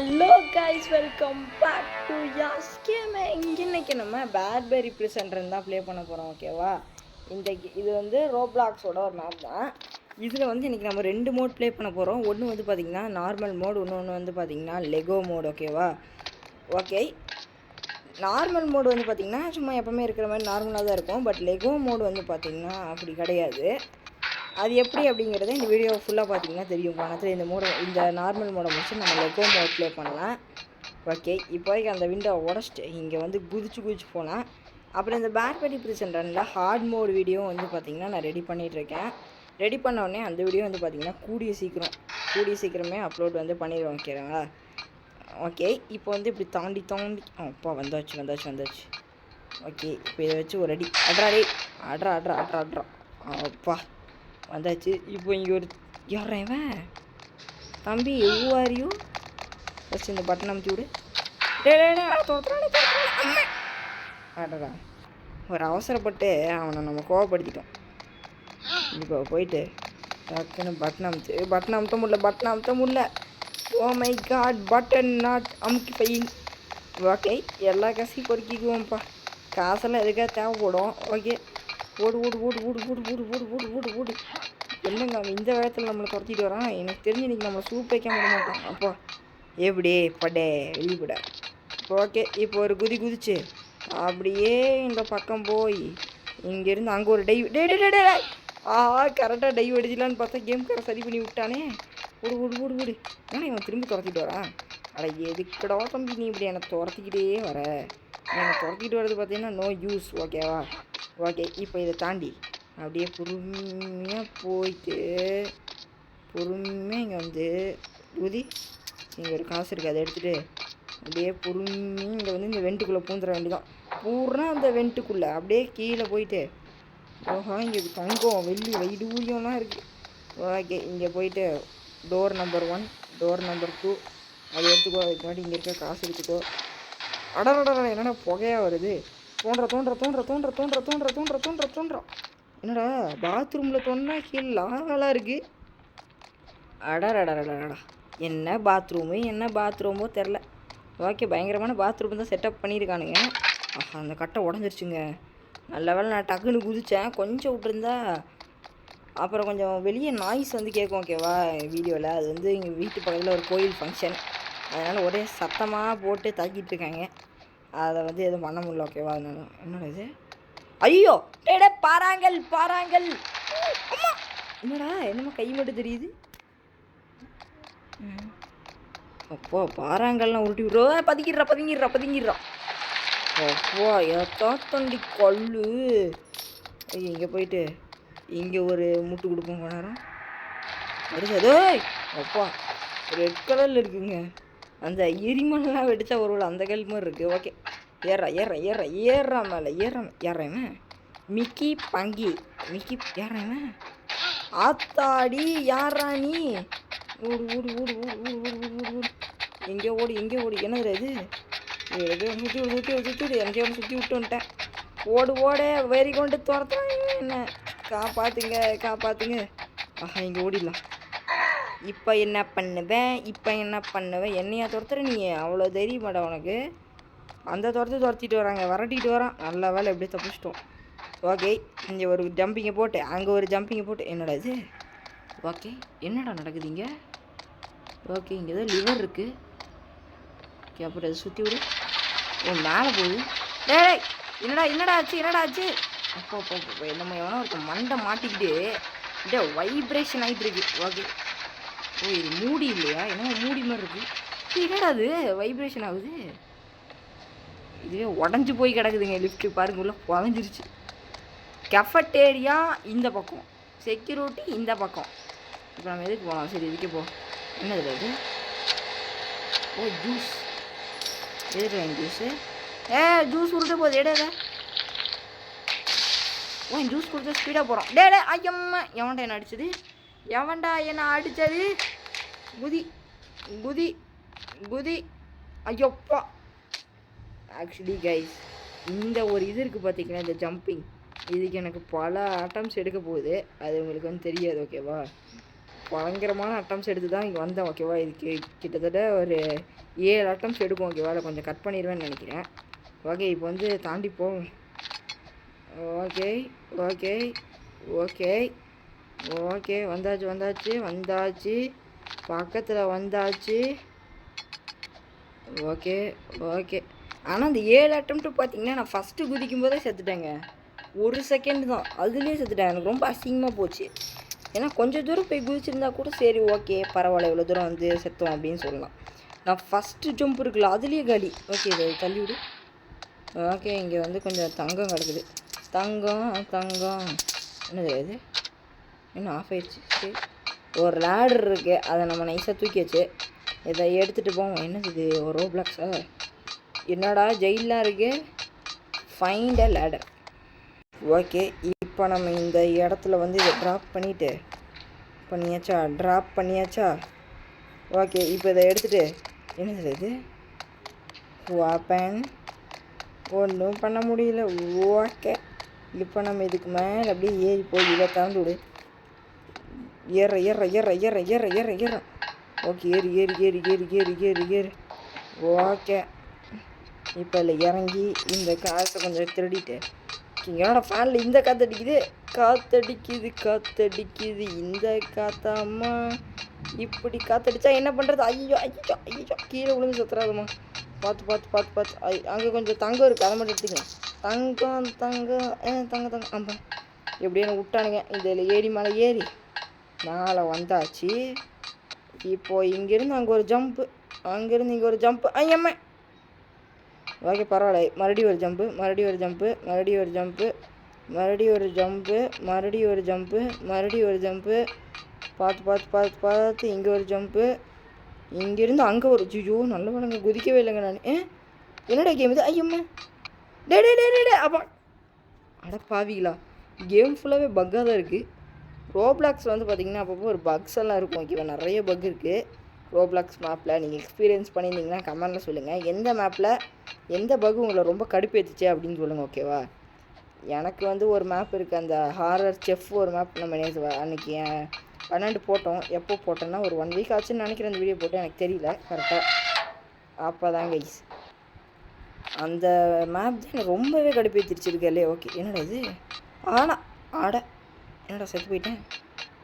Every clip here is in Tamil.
Hello guys, welcome back to யாஸ் கேமிங். இன்னைக்கு நம்ம பேட்பெரி ப்ரிசன்ட்ரன் தான் ப்ளே பண்ண போகிறோம். ஓகேவா? இது வந்து ரோப்ளாக்ஸோட ஒரு மேப் தான். இதில் வந்து இன்றைக்கி நம்ம 2 மோட் ப்ளே பண்ண போகிறோம். ஒன்று வந்து பார்த்திங்கன்னா நார்மல் மோடு, இன்னொன்று வந்து பார்த்திங்கன்னா லெகோ மோடு. ஓகேவா? ஓகே, நார்மல் மோடு வந்து பார்த்திங்கன்னா சும்மா எப்போவுமே இருக்கிற மாதிரி நார்மலாக தான் இருக்கும். பட் லெகோ மோடு வந்து பார்த்திங்கன்னா அப்படி கிடையாது. அது எப்படி அப்படிங்கிறத இந்த வீடியோ ஃபுல்லாக பார்த்தீங்கன்னா தெரியும். பணத்தில் இந்த நார்மல் மோடை முடிச்சு நம்ம லெகோ மோட் ப்ளே பண்ணலாம். ஓகே, இப்போதைக்கு அந்த விண்டோவை உடச்சிட்டு இங்கே வந்து குதிச்சு போனால் அப்புறம் இந்த பேட்பெரி ப்ரிசன்ட்ரனில் ஹார்ட் மோட் வீடியோ வந்து பார்த்திங்கன்னா நான் ரெடி பண்ணிகிட்ருக்கேன். ரெடி பண்ண உடனே அந்த வீடியோ வந்து பார்த்திங்கன்னா கூடிய சீக்கிரமே அப்லோட் வந்து பண்ணிடுவோம். ஓகேங்களா? ஓகே, இப்போ வந்து இப்படி தாண்டி அப்பா வந்தாச்சு. ஓகே, இப்போ இதை வச்சு ஒரு அடி அட்ரா அப்பா வந்தாச்சு. இப்போ இங்கே ஒரு யாரேன் தம்பி எவ்வாரியோ ஃபஸ்ட் இந்த பட்டன் அமுத்தி விடு. அடடா, ஒரு அவசரப்பட்டு அவனை நம்ம கோவப்படுத்திட்டோம். இப்போ போயிட்டு டக்குன்னு பட்டன் அமுத்த முடியல. Oh my god, button not அமுக்கி. ஓகே, எல்லா காசையும் பொறுக்கிக்குவோம்ப்பா. காசெல்லாம் எதுக்காக தேவைப்படும். ஓகே, ஓடு. என்னங்க அவன் இந்த வேகத்தில் நம்மளை துரத்திட்டு வரான். எனக்கு தெரிஞ்சு இன்றைக்கி நம்மளை சூப் வைக்க மாட்டான். அப்பா எப்படி படே வெளிப்பட. ஓகே, இப்போ ஒரு குதிச்சு அப்படியே இந்த பக்கம் போய் இங்கேருந்து அங்கே ஒரு டைவ் கரெக்டாக டைவ் அடிச்சிடலான்னு பார்த்தா கேம் சரி பண்ணி விட்டானே. ஓடு. ஏன்னா இவன் திரும்பி துரத்திட்டு வரான். அட எதுக்கடா தம்பி நீ இப்படி என்னை துரத்திக்கிட்டே வர? என்னை துரத்திக்கிட்டு வர்றது பார்த்தீங்கன்னா நோ யூஸ். ஓகேவா? ஓகே, இப்போ இதை தாண்டி அப்படியே பொறுமையாக போயிட்டு பொறுமையாக இங்கே வந்து இங்கே ஒரு காசு இருக்குது, அதை எடுத்துகிட்டு அப்படியே பொறுமையாக இங்கே வந்து இந்த வெண்ட்டுக்குள்ளே பூந்துட வேண்டியதான். பூர்ணா அந்த வெண்ட்டுக்குள்ளே அப்படியே கீழே போயிட்டு இங்கே தங்கம் வெள்ளி வைடூரியம்லாம் இருக்குது. ஓகே, இங்கே போயிட்டு டோர் நம்பர் 1 டோர் நம்பர் 2 அதை எடுத்துக்கோ. அதுக்கு முன்னாடி இங்கே இருக்க காசு எடுத்துக்கோ. அடடா, என்னடா புகையாக வருது. தோன்றா என்னடா பாத்ரூமில் தோணுனா கீழே லாவெல்லாம் இருக்குது. அடடா, என்ன பாத்ரூமோ தெரில. ஓகே, பயங்கரமான பாத்ரூம் தான் செட்டப் பண்ணியிருக்கானுங்க. ஆஹா, அந்த கட்டை உடஞ்சிருச்சுங்க. நல்ல வேலை நான் டக்குன்னு குதித்தேன். கொஞ்சம் விட்டுருந்தா அப்புறம் கொஞ்சம் வெளியே நாய்ஸ் வந்து கேட்கும். ஓகேவா? வீடியோவில் அது வந்து எங்கள் வீட்டு பக்கத்தில் ஒரு கோயில் ஃபங்க்ஷன், அதனால் ஒரே சத்தமாக போட்டு தாக்கிட்டு இருக்காங்க. அதை வந்து எதுவும் பண்ண முடியல. ஓகேவா? அதனால என்னடா இது? ஐயோ பாறாங்கல் அம்மா, என்னமோ கை மட்டும் தெரியுது. அப்போ பாறாங்கல்லாம் உருட்டி விடுறோம். பதுங்கிடுறா. அப்போ எத்தாத்தண்டி கல்லு. இங்கே போயிட்டு இங்கே ஒரு முட்டு கொடுப்போம். நேரம் அடிச்சதே. அப்பா ரெட் கலரில் இருக்குங்க. அந்த எரிமலாம் வெடித்தா ஒரு அந்த கல் மாதிரி இருக்குது. ஓகே, ஏறா மேலே ஏறேன். மிக்கி ஏறேன். ஆத்தாடி யாரா நீ? ஓடு. எங்கே ஓடி என்னது இது? சுற்றி எனக்கு சுற்றி விட்டு வந்துட்டேன். ஓடு வெறி கொண்டு துரத்துறாங்க என்ன. காப்பாற்றுங்க. ஆஹா, இங்கே ஓடிடலாம். இப்போ என்ன பண்ணுவேன்? என்னையா துரத்துற நீ? அவ்வளோ தைரியமாடா உனக்கு? அந்த துரத்திட்டு வராங்க, வரட்டிட்டு வரான். நல்ல வேலை எப்படி தப்பிச்சிட்டோம். ஓகே, இங்கே ஒரு ஜம்பிங்கை போட்டு அங்கே ஒரு ஜம்பிங்கை போட்டு என்னடா இது? ஓகே, என்னடா நடக்குது இங்கே? ஓகே, இங்கே ஏதோ லிவர் இருக்குது. ஓகே, அப்புறம் அதை சுற்றி விடு. ஓ, மேலே போகுது. டேய், என்னடா ஆச்சு? அப்போ நம்ம எவனோ ஒரு மண்டை மாட்டிக்கிட்டு இதே வைப்ரேஷன் ஆகிட்டு இருக்கு. ஓகே, ஓ இது மூடி இல்லையா? என்னமோ மூடி மாதிரி இருக்குது. என்னடா அது வைப்ரேஷன் ஆகுது? இதுவே உடஞ்சி போய் கிடக்குதுங்க. லிஃப்ட்டு பாருங்க, உள்ள புதஞ்சிருச்சு. கெஃபட்டேரியா இந்த பக்கம், செக்யூரிட்டி இந்த பக்கம். இப்போ நம்ம எதுக்கு போகலாம்? சரி, இதுக்கே போ. என்னது அது? ஓ, ஜூஸ். எதுக்கு ஜூஸு? ஜூஸ் உருட்டு போகுது. எடாத. ஓ, ஜூஸ் கொடுத்தா ஸ்பீடாக போகிறோம். டே ஐயம்மா, எவன்டா என்ன அடித்தது? குதி. ஐயோப்பா. ஆக்சுவலி கைஸ், இந்த ஒரு இது இருக்குது பார்த்தீங்கன்னா, இந்த ஜம்பிங், இதுக்கு எனக்கு பல அட்டம்ஸ் எடுக்க போகுது. அது உங்களுக்கு வந்து தெரியாது. ஓகேவா? பயங்கரமான அட்டம்ஸ் எடுத்து தான் இங்கே வந்தேன். ஓகேவா? இதுக்கு கிட்டத்தட்ட ஒரு 7 அட்டம்ஸ் எடுக்கும். ஓகே வேலை கொஞ்சம் கட் பண்ணிடுவேன்னு நினைக்கிறேன். ஓகே இப்போ வந்து தாண்டி போவோம். ஓகே ஓகே ஓகே ஓகே வந்தாச்சு பக்கத்தில் வந்தாச்சு. ஓகே ஓகே ஆனால் அந்த 7 அட்டம்ப்ட்டு பார்த்தீங்கன்னா நான் ஃபஸ்ட்டு குதிக்கும் போதே செத்துட்டேங்க. 1 செகண்ட் தான் அதுலேயே செத்துட்டேன். எனக்கு ரொம்ப அசிங்கமாக போச்சு. ஏன்னா கொஞ்சம் தூரம் போய் குதிச்சிருந்தா கூட சரி ஓகே பரவாயில்ல, இவ்வளோ தூரம் வந்து செத்தோம் அப்படின்னு சொல்லலாம். நான் ஃபஸ்ட்டு ஜம்ப் இருக்குல்ல அதுலேயே காலி. ஓகே இதை தள்ளி விடு. ஓகே இங்கே வந்து கொஞ்சம் தங்கம் கிடக்குது. தங்கம் என்னது இது என்ன ஆஃப் ஆயிடுச்சு. சரி ஒரு லேடர் இருக்குது, அதை நம்ம நைஸாக தூக்கியாச்சு. இதை எடுத்துகிட்டு போவோம். என்னது இது ஒரு ரோப்ளாக்ஸா? என்னடா ஜெயிலாம் இருக்குது. Find a ladder. ஓகே இப்போ நம்ம இந்த இடத்துல வந்து இதை ட்ராப் பண்ணியாச்சா. ஓகே இப்போ இதை எடுத்துகிட்டு என்னது இது வாப்பன் ஒன்றும் பண்ண முடியல. ஓகே இப்போ நம்ம இதுக்கு மேலே அப்படியே ஏறி போய் இதை திறந்து விடு. ஏற ஓகே ஏறு. ஓகே இப்போ இல்லை இறங்கி இந்த காசை கொஞ்சம் திருடிட்டு என்னோட ஃபேனில் இந்த காற்றடிக்குது. இந்த காத்தாம்மா இப்படி காற்றடிச்சா என்ன பண்ணுறது? ஐயோ கீழே விழுந்து சுற்றுறாதும்மா. பார்த்து அங்கே கொஞ்சம் தங்கம் இருக்குது, அதை மட்டும் எடுத்துக்கலாம். தங்கம் ஆமாம் எப்படியே எனக்கு விட்டானுங்க. இதில் மேலே ஏறி வந்தாச்சு. இப்போது இங்கேருந்து அங்கே ஒரு ஜம்ப்பு, அங்கேருந்து இங்கே ஒரு ஜம்ப்பு. ஐயம்மா ஓகே பரவாயில்ல. மறுபடியும் ஒரு ஜம்ப்பு. பார்த்து இங்கே ஒரு ஜம்ப்பு. இங்கேருந்து அங்கே ஒரு ஜியோ நல்ல வேலைங்க குதிக்கவே இல்லைங்க நான். என்னடா கேம் இது? ஐயம்மா டே அப்பா அட பாவிங்களா, கேம் ஃபுல்லாகவே பக்காக தான் இருக்குது. ரோப்ளாக்ஸில் வந்து பார்த்திங்கன்னா அப்பப்போ ஒரு பக்ஸ் எல்லாம் இருக்கும். ஓகேவா நிறைய பக் இருக்குது ரோப்ளாக்ஸ் மேப்பில். நீங்கள் எக்ஸ்பீரியன்ஸ் பண்ணியிருந்தீங்கன்னா கமெண்டில் சொல்லுங்கள். எந்த மேப்பில் எந்த பக் உங்களை ரொம்ப கடுப்பேற்றுச்சு அப்படின்னு சொல்லுங்கள். ஓகேவா எனக்கு வந்து ஒரு மேப் இருக்குது, அந்த ஹாரர் செஃப் ஒரு மேப் நம்ம அன்றைக்கி 12 போட்டோம். எப்போ போட்டோன்னா ஒரு 1 வீக் ஆச்சுன்னு நினைக்கிறேன் அந்த வீடியோ போட்டு, எனக்கு தெரியல கரெக்டாக. அப்போ தான் கைஸ் அந்த மேப் தான் எனக்கு ரொம்பவே கடுப்பேற்றிருச்சிருக்கு இல்லையே. ஓகே என்னடா இது என்னடா செத்து போயிட்டேன்.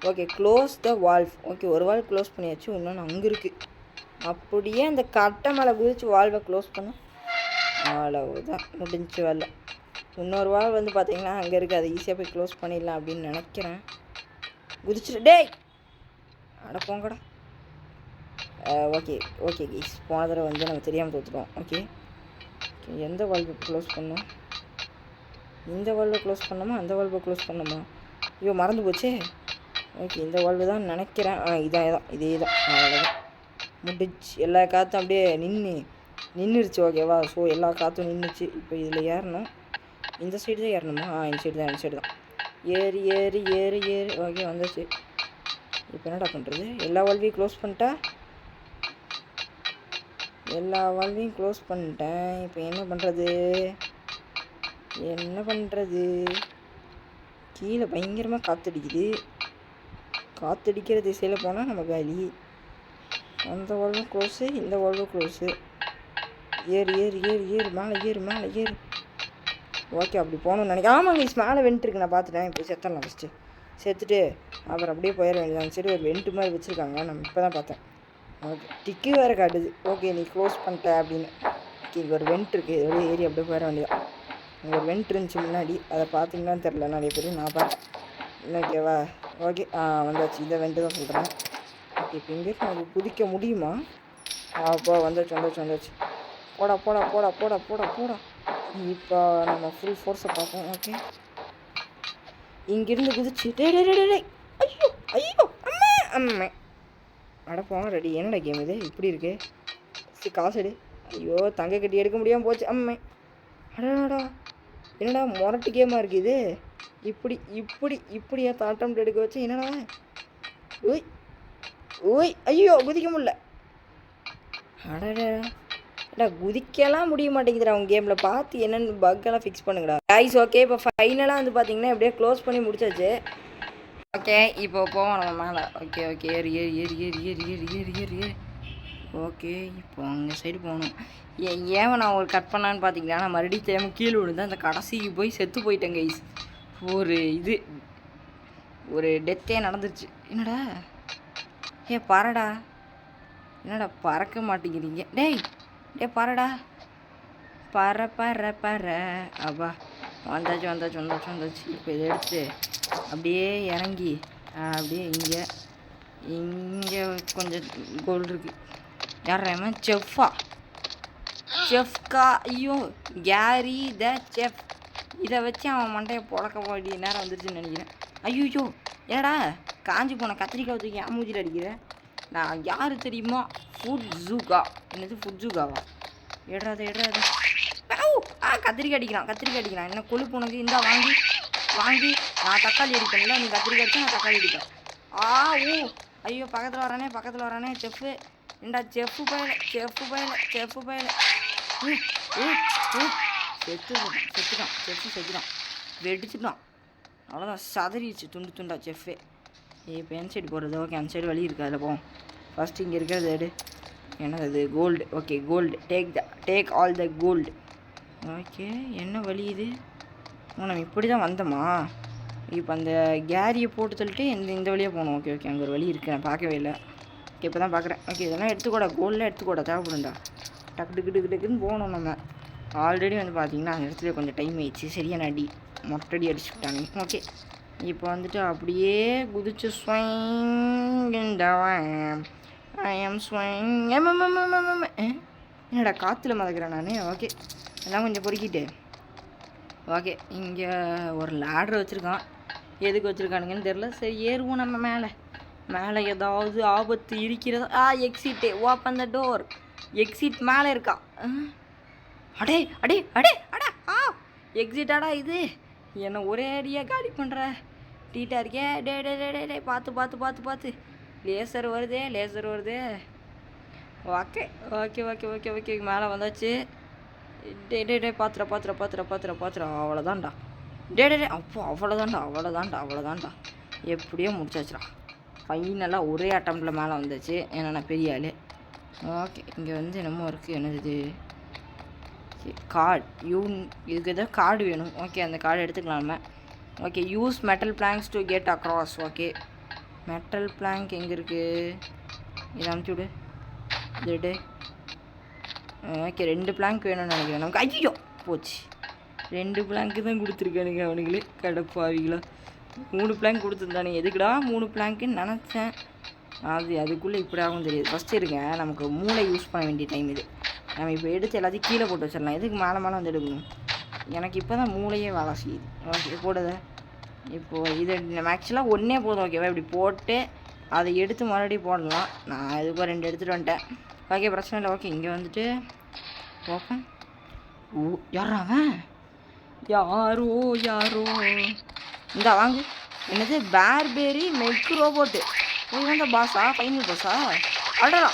Okay close the valve. Okay ஒரு வால்வ் க்ளோஸ் பண்ணியாச்சு, இன்னொன்று அங்கே இருக்குது. அப்படியே அந்த கட்டை மேலே குதிச்சு வால்வை க்ளோஸ் பண்ண அவ்வளவுதான் முடிஞ்சு வரல. இன்னொரு வால்வ் வந்து பார்த்திங்கன்னா அங்கே இருக்குது, அதை ஈஸியாக போய் க்ளோஸ் பண்ணிடலாம் அப்படின்னு நினைக்கிறேன். குதிச்சுட்டு டேய் அட போங்கடா. ஓகே கைஸ் போன தடவை வந்து நம்ம தெரியாமல் தோற்றுட்டோம். ஓகே எந்த வால்வை க்ளோஸ் பண்ணோம்? இந்த வால்வை க்ளோஸ் பண்ணோமா அந்த வால்வை க்ளோஸ் பண்ணோமா? ஐயோ மறந்து போச்சே. ஓகே இந்த வால்வு தான் நினைக்கிறேன். இதே தான் அவ்வளோதான் முடிச்சு. எல்லா காற்றும் அப்படியே நின்றுருச்சு. ஓகேவா ஸோ எல்லா காற்றும் நின்றுச்சு. இப்போ இதில் ஏறணும். இந்த சைடு தான் ஏறணுமா? இந்த சைடு தான் ஏறி ஓகே வந்துச்சு. இப்போ என்னடா பண்ணுறது? எல்லா வால்வையும் க்ளோஸ் பண்ணிட்டேன். இப்போ என்ன பண்ணுறது? கீழே பயங்கரமாக காற்றடிக்கிற திசையில் போனால் நம்ம காலி. அந்த வால்வும் க்ளோஸு, இந்த வால்வும் க்ளோஸு. ஏறு மேலே ஏறு. ஓகே அப்படி போகணும்னு நினைக்கிறேன். ஆமாங்க மேலே வெண்ட் இருக்குது, நான் பார்த்துட்டேன். இப்போ செத்தலாம் ஃபஸ்ட்டு. செத்துட்டு அப்புறம் அப்படியே போயிட வேண்டியதான். சரி ஒரு வெண்ட்டு மாதிரி வச்சுருக்காங்க, நம்ம இப்போ தான் பார்த்தேன். ஓகே டிக்கு வேறு காட்டுது. ஓகே நீ க்ளோஸ் பண்ணிட்ட அப்படின்னு. ஓகே இங்கே ஒரு வெண்ட் இருக்குது, இதோட ஏறி அப்படியே போயிட வேண்டியதான். இங்கே ஒரு வெண்ட் இருந்துச்சு முன்னாடி, அதை பார்த்தீங்கன்னு தெரில நிறைய பேர், நான் பார்த்தேன். ஓகேவா ஓகே வந்தாச்சு. இந்த வெண்ட்டு தான் சொல்கிறேன். ஓகே இப்போ இங்கே நமக்கு குதிக்க முடியுமா? அப்போ வந்தாச்சு. போடா. இப்போ நம்ம ஃபுல் ஃபோர்ஸை பார்ப்போம். ஓகே இங்கேருந்து குதிச்சு டே ஐயோ அம்மா அட போங்க ரெடி. என்னடா கேம் இது இப்படி இருக்கு? காசு எடு. ஐயோ தங்க கட்டி எடுக்க முடியாமல் போச்சு. அம்மே அடடா என்னடா மொரட்டு கேமாக இருக்குது இது. இப்படியா தாட்டம் எடுக்க வச்சு என்னடா? ஓய் ஐயோ குதிக்க முடியல. அடடா குதிக்கலாம் முடிய மாட்டேங்குதுடா அவங்க கேமில். பார்த்து என்னென்னு பக்கெல்லாம் ஃபிக்ஸ் பண்ணுங்கடா கைஸ். ஓகே இப்போ ஃபைனலாக வந்து பார்த்தீங்கன்னா எப்படியே க்ளோஸ் பண்ணி முடிச்சாச்சு. ஓகே இப்போ போவோம் நம்ம மேலே. ஓகே ஏறு. ஓகே இப்போ அங்கே சைடு போகணும். ஏன் நான் ஒரு கட் பண்ணான்னு பார்த்தீங்கன்னா நான் மறுபடியும் தேவை கீழே விழுந்து அந்த கடைசிக்கு போய் செத்து போயிட்டேன் கைஸ். ஒரு டெத்தே நடந்துருச்சு. என்னடா பறடா, என்னடா பறக்க மாட்டேங்கிறீங்க? டேய் பறடா, பற அப்பா வந்தாச்சு. இப்போ இதை எடுத்து அப்படியே இறங்கி அப்படியே இங்கே கொஞ்சம் கோல்டு இருக்குது. யாரா செஃப்கா? ஐயோ கேரி த செஃப். இதை வச்சு அவன் மண்டையை புழக்க வேண்டிய நேரம் வந்துருச்சுன்னு நினைக்கிறேன். ஐயோ ஏடா காஞ்சி போன கத்திரிக்காய் தூக்கி மூஞ்சில் அடிக்கிற? நான் யார் தெரியுமா? ஃபுட்ஸுகா. என்னது ஃபுட்ஸுகாவா? எடாது கத்திரிக்காய் அடிக்கிறான். என்ன கொழுப்பு உனக்கு? இந்தா வாங்கி நான் தக்காளி அடிப்பேன்ல, நீ கத்திரிக்காய் அடிச்சா நான் தக்காளி அடிப்பேன். ஐயோ பக்கத்தில் வரானே செஃப்பு. ஏண்டா செஃப்பு பயல செத்துட்டான். வெடிச்சுட்டான். அவ்வளோதான், சதறிச்சு துண்டா செஃப்பே. இப்போ என் சைடு போடுறது. ஓகே அந்த சைடு வழி இருக்குது, அதில் போவோம். ஃபஸ்ட்டு இங்கே இருக்கிறது எடு. என்னது gold. Okay gold, take all the gold. Okay என்ன வழி இது? நம்ம இப்படி தான் வந்தோமா? இப்போ அந்த கேரியை போட்டு தள்ளிட்டு இந்த வழியாக போகணும். ஓகே அங்கே ஒரு வழி இருக்குது, நான் பார்க்கவே இல்லை. ஓகே இப்போ தான் பார்க்குறேன். ஓகே இதெல்லாம் எடுத்துக்கூட, கோல்டெலாம் எடுத்துக்கூட தேவைப்படும்டா. டக்குன்னு போகணும் நம்ம. ஆல்ரெடி வந்து பார்த்தீங்கன்னா அந்த இடத்துல கொஞ்சம் டைம் ஆயிடுச்சு. சரியான அடி, மொட்டடி அடிச்சு விட்டாங்க. ஓகே இப்போ வந்துட்டு அப்படியே குதிச்சு என்னடா காற்றுல மதக்கிறேன் நான். ஓகே எல்லாம் கொஞ்சம் பொறுக்கிட்டு. ஓகே இங்கே ஒரு லேடர் வச்சுருக்கான். எதுக்கு வச்சுருக்கானுங்கன்னு தெரில. சரி ஏறுவோம் நம்ம மேலே ஏதாவது ஆபத்து இருக்கிறதா? Exit open the door. Exit மேலே இருக்கா? அடே எக்ஸிட்டாடா இது? என்னை ஒரே அடியாக காலி பண்ணுற டீட்டாக இருக்கே. டே பார்த்து லேசர் வருதே. ஓகே மேலே வந்தாச்சு. டே பாத்துற அவ்வளோதான்டா. அப்போ அவ்வளோதான்டா. எப்படியோ முடிச்சாச்சுடா. ஃபைனலாக ஒரே அட்டம்ப்டில் மேலே வந்துச்சு. ஏன்னா நான் பெரிய ஆள். ஓகே இங்கே வந்து என்னமோ இருக்குது. என்னது கார்டு? இதுக்கு எதாவது கார்டு வேணும். ஓகே அந்த கார்டு எடுத்துக்கலாம் நம்ம. Okay use metal planks to get across. Okay metal plank எங்கே இருக்குது? இதை அனுப்பிச்சி விடு. இது ஓகே 2 பிளாங்க் வேணும்னு நினைக்கிறேன் நமக்கு. ஐயோ போச்சு, 2 பிளாங்க்கு தான் கொடுத்துருக்கானுங்க அவனுங்களே, கடப்பாவிகளா. 3 பிளாங்க் கொடுத்துருந்தானுங்க. எதுக்குடா 3 பிளாங்க்குன்னு நினச்சேன். அதுக்குள்ளே இப்படி ஆகும் தெரியுது. ஃபஸ்ட்டு இருங்க, நமக்கு மூளை யூஸ் பண்ண வேண்டிய டைம் இது. நம்ம இப்போ எடுத்து எல்லாத்தையும் கீழே போட்டு வச்சிடலாம். எதுக்கு மேலே வந்து எடுக்கணும்? எனக்கு இப்போ தான் மூளையே வேலை செய்யுது. ஓகே போடுத. இப்போது இது நம்ம ஆக்சுவலாக ஒன்றே போதும். ஓகேவா? இப்படி போட்டு அதை எடுத்து மறுபடியும் போடலாம். நான் இதுக்கு 2 எடுத்துகிட்டு வந்துட்டேன். ஓகே பிரச்சனை இல்லை. ஓகே இங்கே வந்துட்டு ஓப்பன். யாரோ இந்த வாங்கு. என்னது பேர்பெரி மெக் ரோபோட்டு? இது வந்து பாஸா? ஃபைனல் பாஸா? அடடா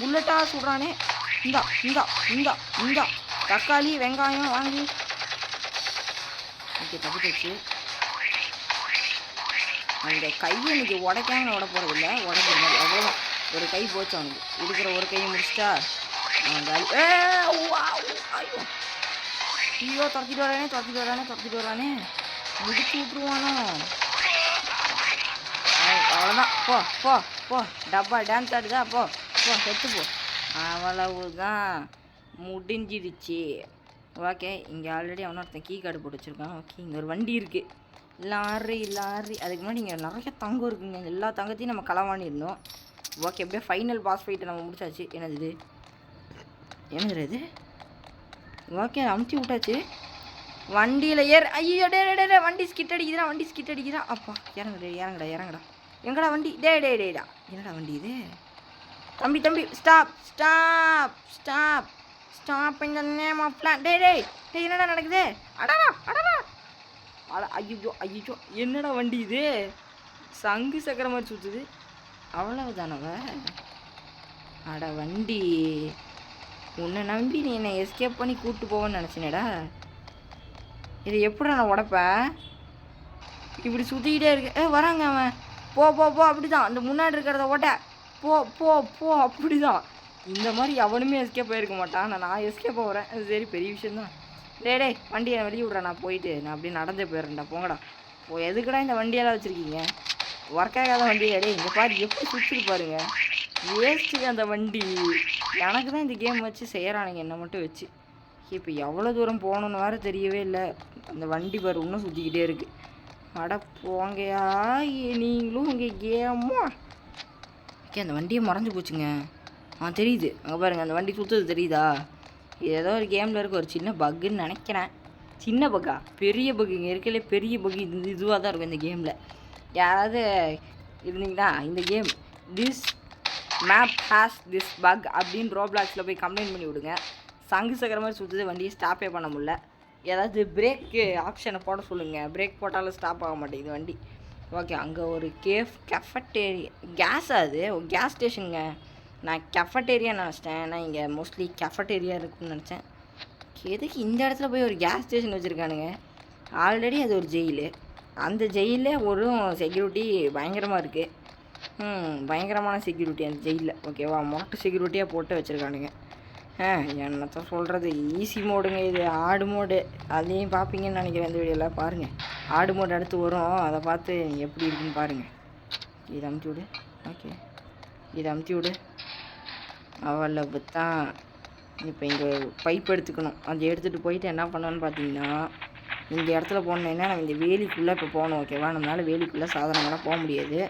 புல்லட்டா சொல்கிறானே. இந்தா தக்காளி வெங்காயம் வாங்கி. ஓகே தப்பிச்சு. அந்த கையை இன்னைக்கு உடைக்காம விட போகிறதில்ல, உடைக்கிற அவ்வளோதான். ஒரு கை போச்சு அவனுக்கு. இருக்கிற ஒரு கையை முடிச்சிட்டா அவன் காலி. ஐயோ துரத்திட்டு வரானே. முடிச்சு விட்ருவானோ? அவ்வளோதான். போ டப்பா டான்ஸ் ஆடுதா? போ செத்து போ. அவ்வளவுதான், முடிஞ்சிடுச்சு. ஓகே இங்கே ஆல்ரெடி அவனொருத்தன் கீ கார்டு போட்டு வச்சுருக்கான். ஓகே இங்கே ஒரு வண்டி இருக்குது. லாரி அதுக்கு முன்னாடி இங்கே நிறைய தங்கம் இருக்குங்க. எல்லா தங்கத்தையும் நம்ம களவாண்டிருந்தோம். ஓகே எப்படியே ஃபைனல் பாஸ் ஃபைட்டை நம்ம முடிச்சாச்சு. என்னது இது? ஓகே அமுச்சு விட்டாச்சு. வண்டியில் ஐயோ டே வண்டி ஸ்கிட் அடிக்குதுடா. அப்பா இறங்குடா. எங்கடா வண்டி? டேடா என்னடா வண்டி இது? தம்பி ஸ்டாப் இந்த நேம் ஆஃப் பிளான். டே என்னடா நடக்குது? அடடா ஐயோ என்னடா வண்டி இது? சங்கு சக்கர மாதிரி சுற்றுது. அவ்வளவுதானவ? அட வண்டி, உன்னை நம்பி நீ என்னை எஸ்கேப் பண்ணி கூப்பிட்டு போவேன்னு நினச்சினேடா. இது எப்படி நான் உடைப்பேன்? இப்படி சுற்றிக்கிட்டே இருக்கு. வராங்க அவன். போ அப்படி தான் அந்த முன்னாடி இருக்கிறத ஓட்ட. போ போ போ அப்படிதான். இந்த மாதிரி எவனுமே எஸ்கேப் ஆகிருக்க மாட்டான். நான் எஸ்கேப் ஆகிறேன். அது சரி, பெரிய விஷயந்தான். டேய் வண்டியை வெளியே விட்றேன், நான் போயிட்டு நான் அப்படியே நடந்தே போயிடுறேன்டா. போங்கடா. எதுக்குடா இந்த வண்டியெல்லாம் வச்சுருக்கீங்க? ஒர்க் ஆகாத வண்டி. டே இங்கே பாரு எப்படி சுற்றிட்டு பாருங்க. வேஸ்ட்டுக்கு அந்த வண்டி. எனக்கு தான் இந்த கேம் வச்சு செய்கிறானுங்க என்னை மட்டும் வச்சு. இப்போ எவ்வளோ தூரம் போகணுன்னு வேறு தெரியவே இல்லை. அந்த வண்டி பாரு இன்னும் சுற்றிக்கிட்டே இருக்குது. அட போங்கயா நீங்களும் உங்கள் கேமோ. ஓகே, அந்த வண்டியை மறைஞ்சு போச்சுங்க. தெரியுது அங்கே பாருங்கள், அந்த வண்டி சுற்றுது தெரியுதா? இது ஏதோ ஒரு கேமில் இருக்க ஒரு சின்ன பக்குன்னு நினைக்கிறேன். சின்ன பக்கா பெரிய பக்கு? இங்கே இருக்கலே பெரிய பக்கு இதுவாக தான் இருக்கும் இந்த கேமில். யாராவது இருந்தீங்கன்னா இந்த game this map has this buck அப்படின்னு ரோப்ளாக்ஸில் போய் கம்ப்ளைண்ட் பண்ணி விடுங்க. சங்கு சக்கர மாதிரி சுற்றுது, வண்டியை ஸ்டாப்பே பண்ண முடியல. ஏதாவது பிரேக்கு ஆப்ஷனை போட சொல்லுங்கள். பிரேக் போட்டாலும் ஸ்டாப் ஆக மாட்டேங்குது வண்டி. ஓகே, அங்கே ஒரு கெஃபட்டேரியா கேஸா? அது கேஸ் ஸ்டேஷனுங்க. நான் கெஃபட்டேரியா நினச்சிட்டேன். நான் இங்கே மோஸ்ட்லி கெஃபட்டேரியா இருக்குன்னு நினச்சேன். எதுக்கு இந்த இடத்துல போய் ஒரு கேஸ் ஸ்டேஷன் வச்சுருக்கானுங்க? ஆல்ரெடி அது ஒரு ஜெயிலு. அந்த ஜெயிலில் ஒரு செக்யூரிட்டி பயங்கரமாக இருக்குது. பயங்கரமான செக்யூரிட்டி அந்த ஜெயிலில். ஓகேவா, மொட்டை செக்யூரிட்டியாக போட்டு வச்சுருக்கானுங்க. என்னத்தான் சொல்கிறது, ஈஸி மோடுங்க இது. ஆடு மோடு அதையும் பார்ப்பீங்கன்னு நினைக்கிறேன் இந்த வீடியோவில். பாருங்கள், ஆடு மோடு அடுத்து வரும், அதை பார்த்து எப்படி இருக்குன்னு பாருங்கள். இதை அமுத்தி விடு. ஓகே, இதை அமுத்தி விடு. அவ்வளவு தான். இப்போ இங்கே பைப் எடுத்துக்கணும். அதை எடுத்துகிட்டு போயிட்டு என்ன பண்ணணும்னு பார்த்தீங்கன்னா, இந்த இடத்துல போனோன்னா நம்ம இந்த வேலிக்குள்ளே இப்போ போகணும். ஓகேவா, நம்மளால் வேலிக்குள்ளே சாதாரணமாக போக முடியாது.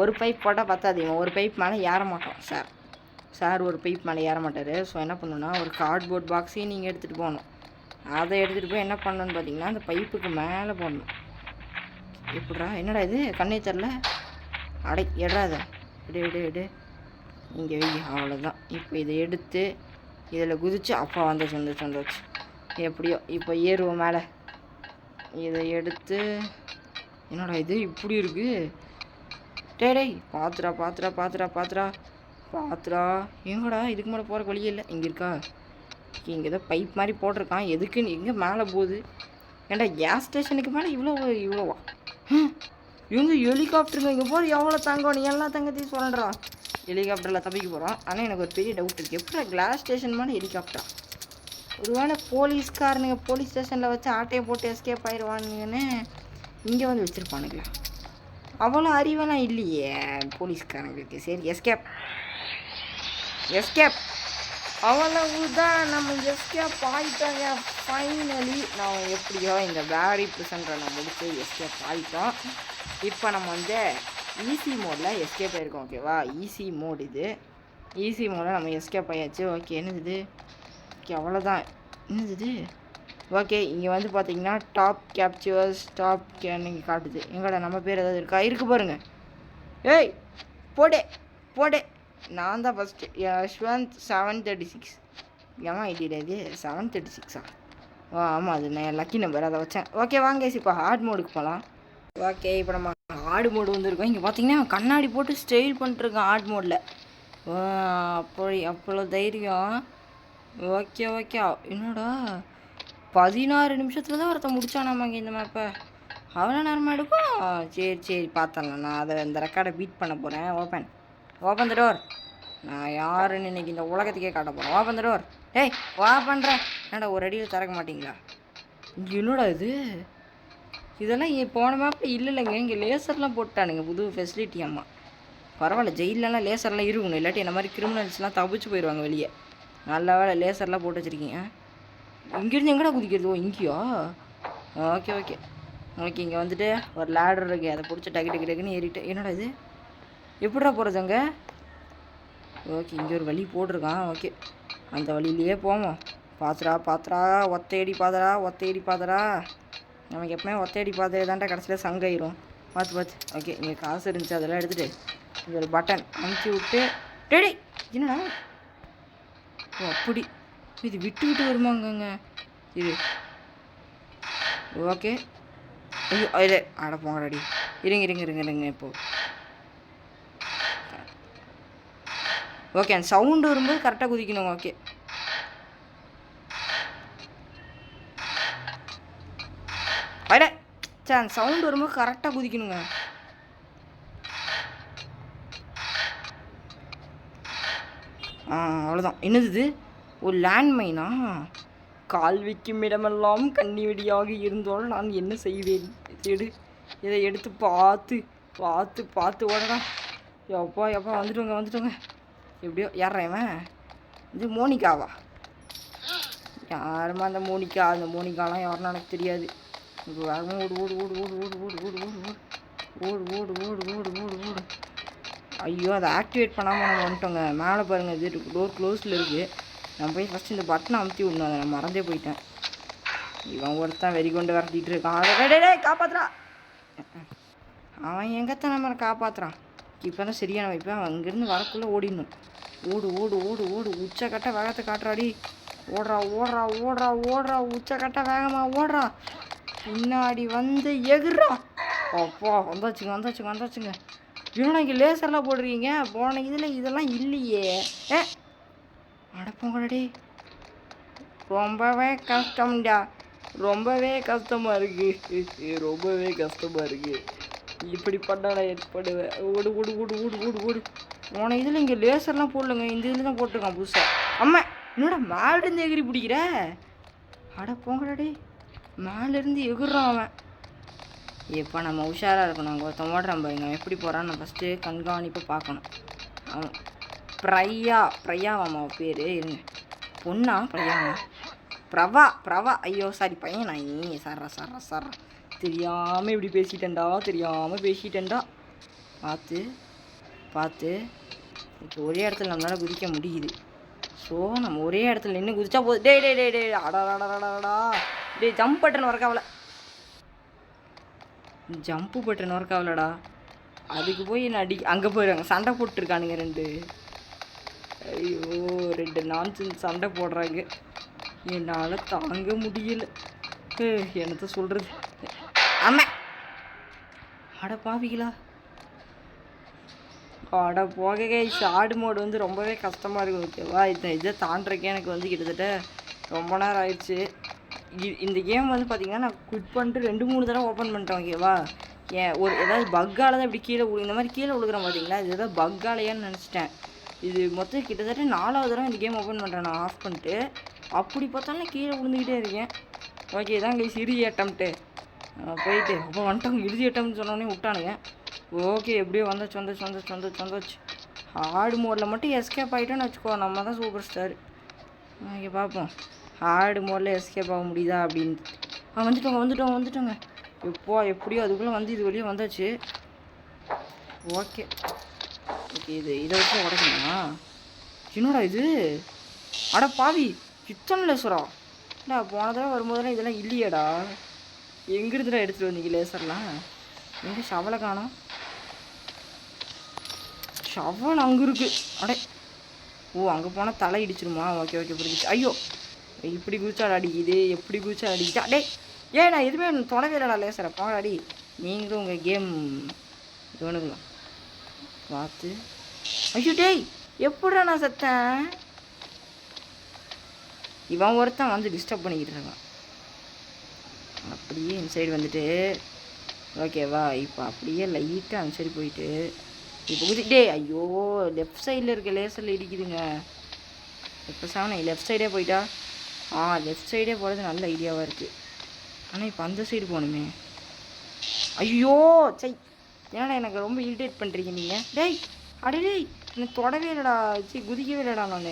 ஒரு பைப் போட்டால் பத்தாதீங்க, ஒரு பைப் மேலே ஏற மாட்டோம் சார் ஒரு பைப் மேலே ஏற மாட்டார். ஸோ என்ன பண்ணணுன்னா, ஒரு கார்ட்போர்ட் பாக்ஸையும் நீங்கள் எடுத்துகிட்டு போகணும். அதை எடுத்துகிட்டு போய் என்ன பண்ணணுன்னு பார்த்தீங்கன்னா, அந்த பைப்புக்கு மேலே போடணும். எப்படிரா, என்னடா இது கண்ணே தெரில. எடாத எடு இங்கே வை. அவ்வளோதான். இப்போ இதை எடுத்து இதில் குதிச்சு அப்பா வந்துச்சு. எப்படியோ இப்போ ஏறுவோம் மேலே. இதை எடுத்து என்னடா இது இப்படி இருக்குது? டேய் பாத்துரா எங்கடா? இதுக்கு மேலே போகிற வழியே இல்லை. இங்கே இருக்கா? இங்கே ஏதோ பைப் மாதிரி போட்டிருக்கான். எதுக்குன்னு எங்கே மேலே போகுது? ஏன்டா கேஸ் ஸ்டேஷனுக்கு மேலே இவ்வளோவா? இவங்க ஹெலிகாப்டருங்க. இங்கே போகிற எவ்வளோ தங்கம்? நீ எல்லாம் தங்கத்தையும் சொல்கிறா. ஹெலிகாப்டரில் தப்பிக்க போகிறோம். ஆனால் எனக்கு ஒரு பெரிய டவுட் இருக்குது. எப்படி கிளாஸ் ஸ்டேஷன் மேலே ஹெலிகாப்டரா? ஒருவேளை போலீஸ்காரனுங்க போலீஸ் ஸ்டேஷனில் வச்சு ஆட்டையை போட்டு எஸ்கேப் ஆயிடுவானுங்கன்னு இங்கே வந்து வச்சுருப்பானுங்களா? அவ்வளோ அறிவெல்லாம் இல்லையே போலீஸ்காரங்களுக்கு. சரி, எஸ்கேப் அவ்வளவுதான். நம்ம எஸ்கேப் ஆகிட்டோங்க ஃபைனலி. நான் எப்படியோ இந்த பேரி ப்ரிசன்டரை நான் முடிச்சு எஸ்கேப் ஆகிட்டோம். இப்போ நம்ம வந்து ஈஸி மோடில் எஸ்கேப் ஆகிருக்கோம். ஓகேவா, ஈஸி மோடு இது. ஈஸி மோடில் நம்ம எஸ்கேப் ஆகியாச்சு. ஓகே, என்னது? ஓகே, அவ்வளோதான். என்னது? ஓகே, இங்கே வந்து பார்த்தீங்கன்னா டாப் கேப்சர்ஸ் நீங்கள் காட்டுது. எங்கடா நம்ம பேர் ஏதாவது இருக்கா? இருக்குது பாருங்கள். ஏய் போடே நான் தான் ஃபஸ்ட்டு. யஷ்வந்த் 736. ஏமா ஐடியா இது 736? ஆமாம், அது நான் லக்கி நம்பர், அதை வச்சேன். ஓகே வாங்க இப்போ ஹார்ட் மோடுக்கு போகலாம். ஓகே, இப்போ நம்ம ஹார்ட் மோடு வந்துருக்கோம். இங்கே பார்த்தீங்கன்னா கண்ணாடி போட்டு ஸ்டைல் பண்ணிட்டுருக்கேன் ஹார்ட் மோடில். அவ்வளோ தைரியம். ஓகே என்னடா 16 நிமிஷத்தில் தான் ஒருத்த முடித்தானாமாங்க இந்த மேப்பை. அவ்வளோ நேரமாக எடுக்கும். சரி பார்த்தலாம். நான் அதை இந்த ரெக்கார்டை பீட் பண்ண போகிறேன். Open the door. நான் யாருன்னு இன்றைக்கி இந்த உலகத்துக்கே காட்ட போகிறேன். Open the door. ஏய் வா பண்ணுறேன். என்னடா ஒரு அடியில் திறக்க மாட்டிங்களா? இங்கே என்னடா இது? இதெல்லாம் போன மேப்பில் இல்லைங்க. இங்கே லேசர்லாம் போட்டானுங்க, புது ஃபெசிலிட்டி. அம்மா பரவாயில்ல, ஜெயிலெலாம் லேசர்லாம் இருக்கணும். இல்லாட்டி இந்த மாதிரி கிரிமினல்ஸ்லாம் தப்பிச்சு போயிடுவாங்க வெளியே. நல்ல வேலை லேசர்லாம் போட்டு வச்சுருக்கீங்க. இங்கேருந்து எங்கடா குதிக்கிறது? இங்கேயா? ஓகே இங்கே வந்துட்டு ஒரு லேடர் இருக்குது. அதை பிடிச்சி டக்குன்னு ஏறிட்டு. என்னடா இது? எப்படிடா போகிறது அங்கே? ஓகே, இங்கே ஒரு வழி போட்டிருக்கான். ஓகே, அந்த வழியிலேயே போவோம். பாத்துரா ஒத்தையடி பாதரா. நமக்கு எப்பவுமே ஒத்தையடி பாதரே தான்டா கடைசியில் சங்காயிரும். பார்த்து. ஓகே, இங்கே காசு இருந்துச்சு, அதெல்லாம் எடுத்துகிட்டு இங்கே ஒரு பட்டன் அமுத்தி விட்டு. டேடி என்னடா? அப்படி இது விட்டு வருமாங்கங்க இது. ஓகே, ஐயோ இது அட போங்கடாடி. இருங்க இப்போ. ஓகே, அந்த சவுண்டு வரும்போது கரெக்டாக குதிக்கணும். ஓகே, அந்த சவுண்டு வரும்போது கரெக்டாக குதிக்கணுங்க. அவ்வளோதான். என்னது இது? ஒரு லேண்ட்மைனா? கால் வைக்கும் இடமெல்லாம் கண்ணி வெடியாக இருந்தாலும் நான் என்ன செய்வேன்? இதை எடுத்து பார்த்து பார்த்து பார்த்து ஓடடா. எப்பா வந்துட்டோங்க. எப்படியோ ஏறுறேன். இது மோனிகாவா? யாருமா அந்த மோனிகா? அந்த மோனிகாலாம் யாருன்னு எனக்கு தெரியாது. வேகமாக ஓடு ஓடு ஓடு ஓடு ஓடு ஓடு ஓடு ஓடு ஓடு ஓடு ஓடு ஓடு ஓடு ஓடு. ஐயோ, அதை ஆக்டிவேட் பண்ணாமல் நம்ம வந்துட்டோங்க. மேலே பாருங்கள், இது டோர் க்ளோஸில் இருக்குது. நான் போய் ஃபஸ்ட்டு இந்த பட்டனை அமுத்தி விடணும். அதை நான் மறந்தே போயிட்டேன். இவன் ஒருத்தான் வெறி கொண்டு விரட்டிகிட்டு இருக்கான். டே காப்பாற்றுறா. அவன் எங்கத்தான் நம்மளை காப்பாற்றுறான்? இப்போ தான் சரியான வைப்பு. அவன் அங்கேருந்து வரக்குள்ளே ஓடிடணும். ஓடு ஓடு ஓடு ஓடு. உச்சக்கட்ட வேகத்தை காட்டுறாடி. ஓடுறா ஓடுறா ஓடுறா ஓடுறா. உச்சக்கட்ட வேகமாக ஓடுறா. பின்னாடி வந்து எகுறா. அப்பா வந்தாச்சுங்க. இவனா இங்கே லேசர்லாம் போடுறீங்க? போன இதெல்லாம் இல்லையே. அடப்போங்கடே. ரொம்பவே கஷ்டம்டா. ரொம்பவே கஷ்டமாக இருக்குது. இப்படி பண்ணாடா ஏற்படுவேன். ஓடு ஓடு ஓடு ஓடு ஓடு ஓடு. போன இதில் இங்கே லேசர்லாம் போடலங்க. இந்த இதில் தான் போட்டிருக்கான் புதுசாக. அம்மா என்னோட மேலேருந்து எகிரி பிடிக்கிற? அட போங்கடாடே. மேலேருந்து எகுறான் அவன். எப்போ நம்ம உஷாராக இருக்கணும். அங்கே ஒருத்தன் ஓடுறான் பாருங்க. அவன் எப்படி போகிறான்னு நான் ஃபஸ்ட்டு கண்காணிப்பு பார்க்கணும். அவன் பிரயாவாம்மா பேர். இருங்க, பொண்ணா பிரயாவா? பிரவா. ஐயோ சாரி பையன். நான் சர்றா தெரியாமல் இப்படி பேசிட்டேன்டா. பார்த்து இப்போ ஒரே இடத்துல நம்மளால் குதிக்க முடியுது. ஸோ நம்ம ஒரே இடத்துல நின்று குதிச்சா போதும். டே அடாடாடாடாடா. ஜம்ப் பட்டன் ஒர்க்காகலடா. அதுக்கு போய் நான் அங்கே போயிடுவாங்க. சண்டை போட்டுருக்கானுங்க 2. ஐயோ 2 நான்சென்ஸ் சண்டை போடுறாங்க. என்னால் தாங்க முடியல. என்னத்த சொல்கிறது? ஆமா அட பாவிங்களா. அட போக ஷார்ட் மோடு வந்து ரொம்பவே கஷ்டமாக இருக்கும். ஓகேவா? இதை தாண்டுறக்கே எனக்கு வந்து கிட்டத்தட்ட ரொம்ப நேரம் ஆயிடுச்சு. இந்த கேம் வந்து பார்த்திங்கன்னா நான் குவிட் பண்ணிட்டு 2-3 தடவை ஓப்பன் பண்ணிட்டேன். ஓகேவா? ஏதாவது பக்கால் தான் இப்படி இந்த மாதிரி கீழே விழுகிறேன் பார்த்தீங்களா? இது ஏதாவது பக்காலையான்னு நினச்சிட்டேன். இது மொத்தம் கிட்டத்தட்ட 4வது தடவை இந்த கேம் ஓப்பன் பண்ணுறேன் நான் ஆஃப் பண்ணிட்டு. அப்படி பார்த்தாலும் கீழே விழுந்துக்கிட்டே இருக்கேன். ஓகே தான் கைஸ், இறுதி அட்டம்ப்ட்டு போயிட்டு அப்போ வந்துட்டாங்க. இறுதி அட்டம்ப்ட்னு சொன்னோடனே விட்டானுங்க. ஓகே எப்படியோ வந்தாச்சு. ஹார்டு மோடில் மட்டும் எஸ்கேப் ஆகிட்டோன்னு வச்சுக்கோ, நம்ம தான் சூப்பர் ஸ்டார். ஓகே பார்ப்போம் ஹார்டு மோடில் எஸ்கேப் ஆக முடியுதா அப்படின்ட்டு. வந்துட்டோங்க. எப்படியோ அதுக்குள்ளே வந்து இது வெளியே வந்தாச்சு. ஓகே இதை வச்சு உடைக்கணுமா? என்னடா இது? அட பாவி சித்தம் லேசரா? இல்லை போன தடவை வரும்போதெல்லாம் இதெல்லாம் இல்லையேடா. எங்கிருந்துடா எடுத்துகிட்டு வந்தீங்க லேசர்லாம்? எங்கே ஷவலை காணோம்? ஷவல் அங்கே இருக்குது. அங்கே போனால் தலை இடிச்சிருமா? ஓகே புரிஞ்சிச்சு. ஐயோ இப்படி குதிச்சாடா அடிக்குது. எப்படி குதிச்சா அடிக்குது? நான் எதுவுமே தொடவே இல்லைடா லேசரை. போடாடி நீங்களும் உங்கள் கேம் தோணுங்களா பார்த்து. ஐயோ எப்படா நான் செத்தேன்? இவன் ஒருத்தன் வந்து டிஸ்டர்ப் பண்ணிக்கிட்டு இருக்கான். அப்படியே இந்த சைடு வந்துட்டு ஓகேவா? இப்போ அப்படியே லைட்டாக அந்த சைடு போயிட்டு இப்போ குதிக்கிட்டே. ஐயோ லெஃப்ட் சைடில் இருக்க லேசரில் இடிக்குதுங்க. இப்போ சாணை லெஃப்ட் சைடே போயிட்டா? லெஃப்ட் சைடே போகிறது நல்ல ஐடியாவாக இருக்குது. ஆனால் இப்போ அந்த சைடு போகணுமே. ஐயோ ஏன்னா எனக்கு ரொம்ப இரிட்டேட் பண்ணுறீங்க நீங்கள். எனக்கு தொடவே இல்லைடா. குதிக்கவே இல்லைடா நான்.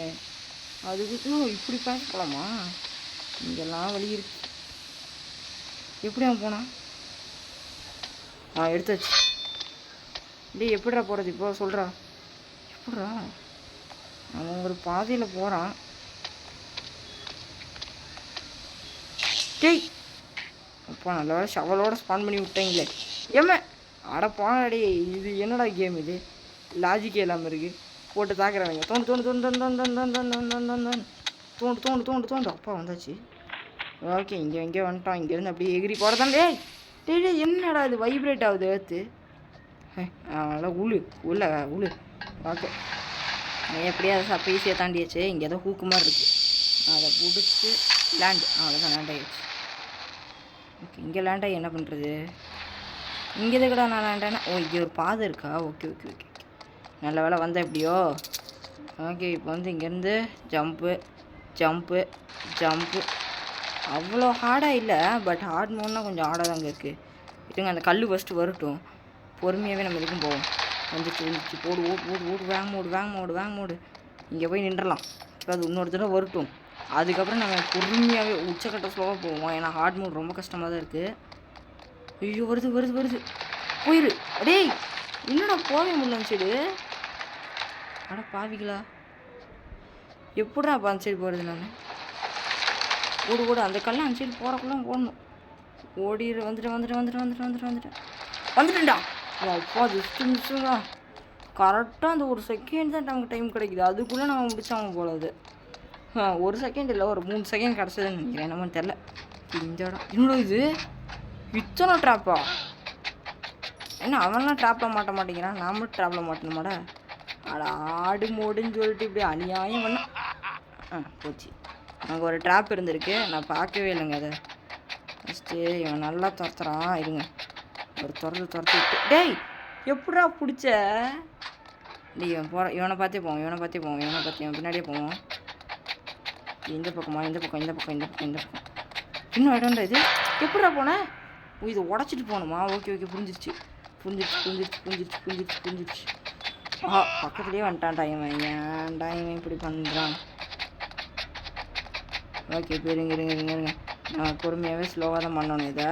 அதுக்கு இப்படி பேச போகலாமா? இங்கெல்லாம் வழி இருக்கு. எப்படி அவன் போனான்? எடுத்தாச்சு. எப்படிடா போகிறது இப்போ சொல்கிறா? எப்படிடா அவன் ஒரு பாதையில் போகிறான். அப்பா நல்ல வேலை ஷவலோட ஸ்பான் பண்ணி விட்டீங்களே. அட போனாடி. இது என்னடா கேம் இது? லாஜிக்கே இல்லாமல் இருக்குது. போட்டு தாக்குறானுங்க. தோண்டு. அப்பா வந்தாச்சு. ஓகே இங்கே வந்துட்டோம். இங்கேருந்து அப்படியே எகிரி போகிறதான். என்னடா இது வைப்ரேட் ஆகுது ஏற்று? அதனால் உழு. ஓகே எப்படியா அதை சப்ப ஈஸியாக தாண்டியாச்சு. இங்கே ஏதோ ஹூக்கு மாதிரி இருக்குது. அதை பிடிச்சி லேண்டு. அவ்வளோதான் லேண்ட் ஆகிடுச்சு. ஓகே இங்கே லேண்ட் ஆகி என்ன பண்ணுறது? இங்கே எதுக்கடா நான் லேண்டானேன்? இங்கே ஒரு பாதை இருக்கா? ஓகே நல்ல வேலை வந்தேன் எப்படியோ. ஓகே, இப்போ வந்து இங்கேருந்து ஜம்ப்பு ஜம்ப்பு ஜம்ப்பு. அவ்வளோ ஹார்டாக இல்லை, பட் ஹார்ட் மோட்னா கொஞ்சம் ஹார்டாக தாங்க இருக்குது. இதுங்க அந்த கல் ஃபஸ்ட்டு வரட்டும், பொறுமையாகவே நம்ம இதுக்கும் போவோம். வந்துச்சு போடு, ஓடு ஓடு ஓடு, வேங் மோடு. இங்கே போய் நின்றலாம். இப்போ அது இன்னொரு தடவை வரட்டும், அதுக்கப்புறம் நம்ம பொறுமையாகவே உச்சக்கட்ட ஸ்லோவாக போவோம். ஏன்னா ஹார்ட் மோட் ரொம்ப கஷ்டமாக தான் இருக்குது. ஐயோ, வருது போயிரு. டேய், என்னடா போவே முடியல சைடு. அட பாவிங்களா, எப்படா அப்போ அந்த சைடு போகிறது? நான் ஓடு அந்த கல்லை அந்த சைடு போகிறக்குள்ள போடணும். ஓடிடு. வந்துட்டேன்டா. அப்பா ஜஸ்ட்டு மிஸ்ஸுங்க. கரெக்டாக அந்த ஒரு செகண்ட் தான் நமக்கு டைம் கிடைக்குது, அதுக்குள்ளே நம்ம முடிச்சாங்க போல. அது ஒரு செகண்ட் இல்லை, ஒரு 3 செகண்ட் கிடச்சதுன்னு நினைக்கிறேன். என்னமோன்னு தெரில. இந்த இடம் இன்னும் இது இத்தனை ட்ராப்பா? ஏன்னா அவன்லாம் ட்ராப்பில் மாட்ட மாட்டேங்கிறான், நாமளும் ட்ராப்பில் மாட்டணுமாடா? அட ஆடு மோடுன்னு சொல்லிட்டு இப்படி அநியாயம் பண்ண. போச்சு. அங்கே ஒரு ட்ராப் இருந்திருக்கு, நான் பார்க்கவே இல்லைங்க அதை. ஃபஸ்ட்டு இவன் நல்லா துரத்துறான். இருங்க, ஒரு துரத்து விட்டு. டேய், எப்படா பிடிச்ச? டேய், இவனை பார்த்தே போவோம். இவன் பின்னாடியே போவோம். இந்த பக்கமா? இந்த பக்கம். இன்னும் இடம்டா இது. எப்படா போனேன்? இதை உடச்சிட்டு போகணுமா? ஓகே, புரிஞ்சிருச்சு. பக்கத்துலேயே வந்துட்டான்டா இவன். ஏன்டா இவன் இப்படி பண்ணுறான்? ஓகே, இப்போ இருங்க. நான் பொறுமையாகவே ஸ்லோவாக தான் பண்ணணும் இதை.